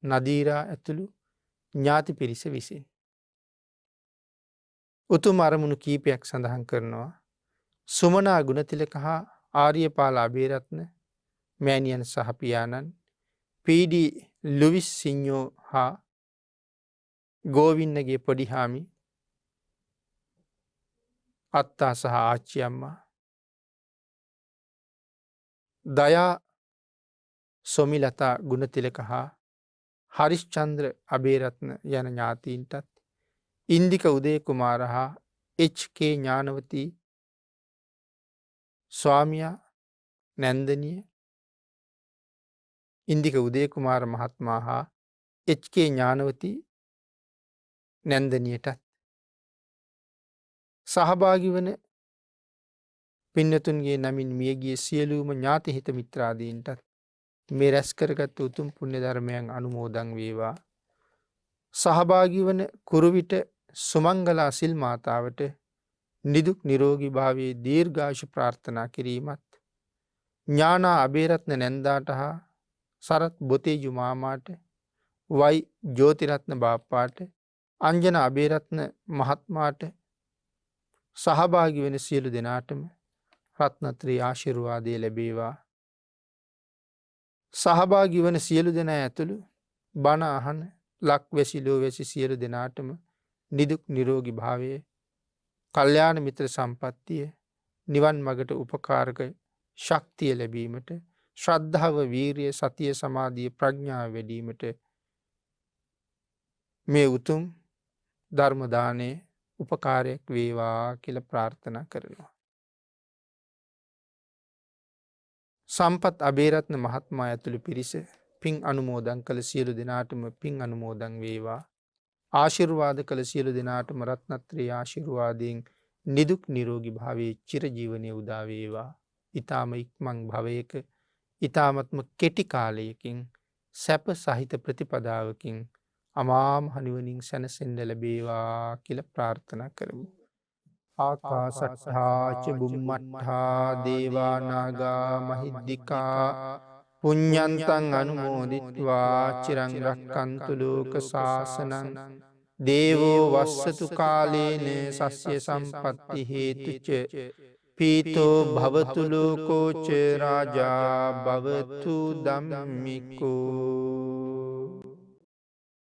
නදීරා ඇතුළු ඥාති පිරිස විසින්. උතුම් අරමුණු කීපයක් සඳහන් කරනවා. සුමනා ගුණතිලක හා ආර්යපාල අබේරත්න මෑණියන් සහ පියාණන් පීඩි ලුවිස් සිඤ්ඤෝ හා ගෝවින්නගේ පොඩිහාමි අත්තා සහ ආච්චි අම්මා දයා සොමිලතා ගුණතිලක හා හරිශ්චන්ද්‍ර අබේරත්න යන ඥාතීන්ටත් ඉන්දික උදය කුමාර හා එච්.කේ. ඥානවතී ස්වාමියා නැන්දනිය ඉන්දික උදය කුමාර මහත්මයා හා එච්.කේ. ඥානවතී නැන්දනියටත් සහභාගී වන පින්නතුන්ගේ නමින් මියගිය සියලුම ඥාති හිත මිත්‍රාදීන්ටත් මේ රැස් කරගත් උතුම් පුණ්‍ය ධර්මයන් අනුමෝදන් වේවා. සහභාගී වන කුරුවිට සුමංගල අසිල් මාතාවට නිදුක් නිරෝගී භාවයේ දීර්ඝායුෂ ප්‍රාර්ථනා කිරීමත් ඥානා අබේරත්න නැන්දාට හා සරත් බොතේජු මාමාට වයි ජෝතිරත්න බාප්පාට අංජන අබේරත්න මහත්මාට සහභාගී වෙන සියලු දෙනාටම රත්නත්‍රී ආශිර්වාදය ලැබේවා. සහභාගී වන සියලු දෙනා ඇතුළු බණ අහන ලක්වැසි ලෝවැසි සියලු දෙනාටම නිදුක් නිරෝගී භාවයේ කල්යාණ මිත්‍ර සම්පත්තිය නිවන් මගට උපකාරක ශක්තිය ලැබීමට ශ්‍රද්ධාව වීරිය සතිය සමාධිය ප්‍රඥාව වැඩීමට මේ උතුම් ධර්ම දානය උපකාරයක් වේවා කියලා ප්‍රාර්ථනා කරනවා. සම්පත් අබේරත්න මහත්මයා ඇතුළු පිරිස පින් අනුමෝදන් කළ සියලු දෙනාටම පින් අනුමෝදන් වේවා. ආශිර්වාද කළ සියලු දෙනාටම රත්නත්‍රයේ ආශිර්වාදයෙන් නිදුක් නිරෝගී භාවයේ චිරජීවනයේ උදා වේවා. ඊ타ම ඉක්මන් භවයක ඊ타මත්ම කෙටි කාලයකින් සැප සහිත ප්‍රතිපදාවකින් අමා මහ නිවනින් සැනසෙන්න ලැබේවා කියලා ප්‍රාර්ථනා කරමු. ආකාසට්ඨා ච බුම්මට්ඨා දේවා නාග මහිද්దికා පුඤ්ඤන්තං අනුමෝදිත්වා චිරං රක්칸තු ලෝක සාසනං දේවෝ වස්සතු කාලේන සස්්‍ය සම්පත්ති හේතුච පීතෝ භවතු ලෝකෝ ච රාජා භවතු ධම්මිකෝ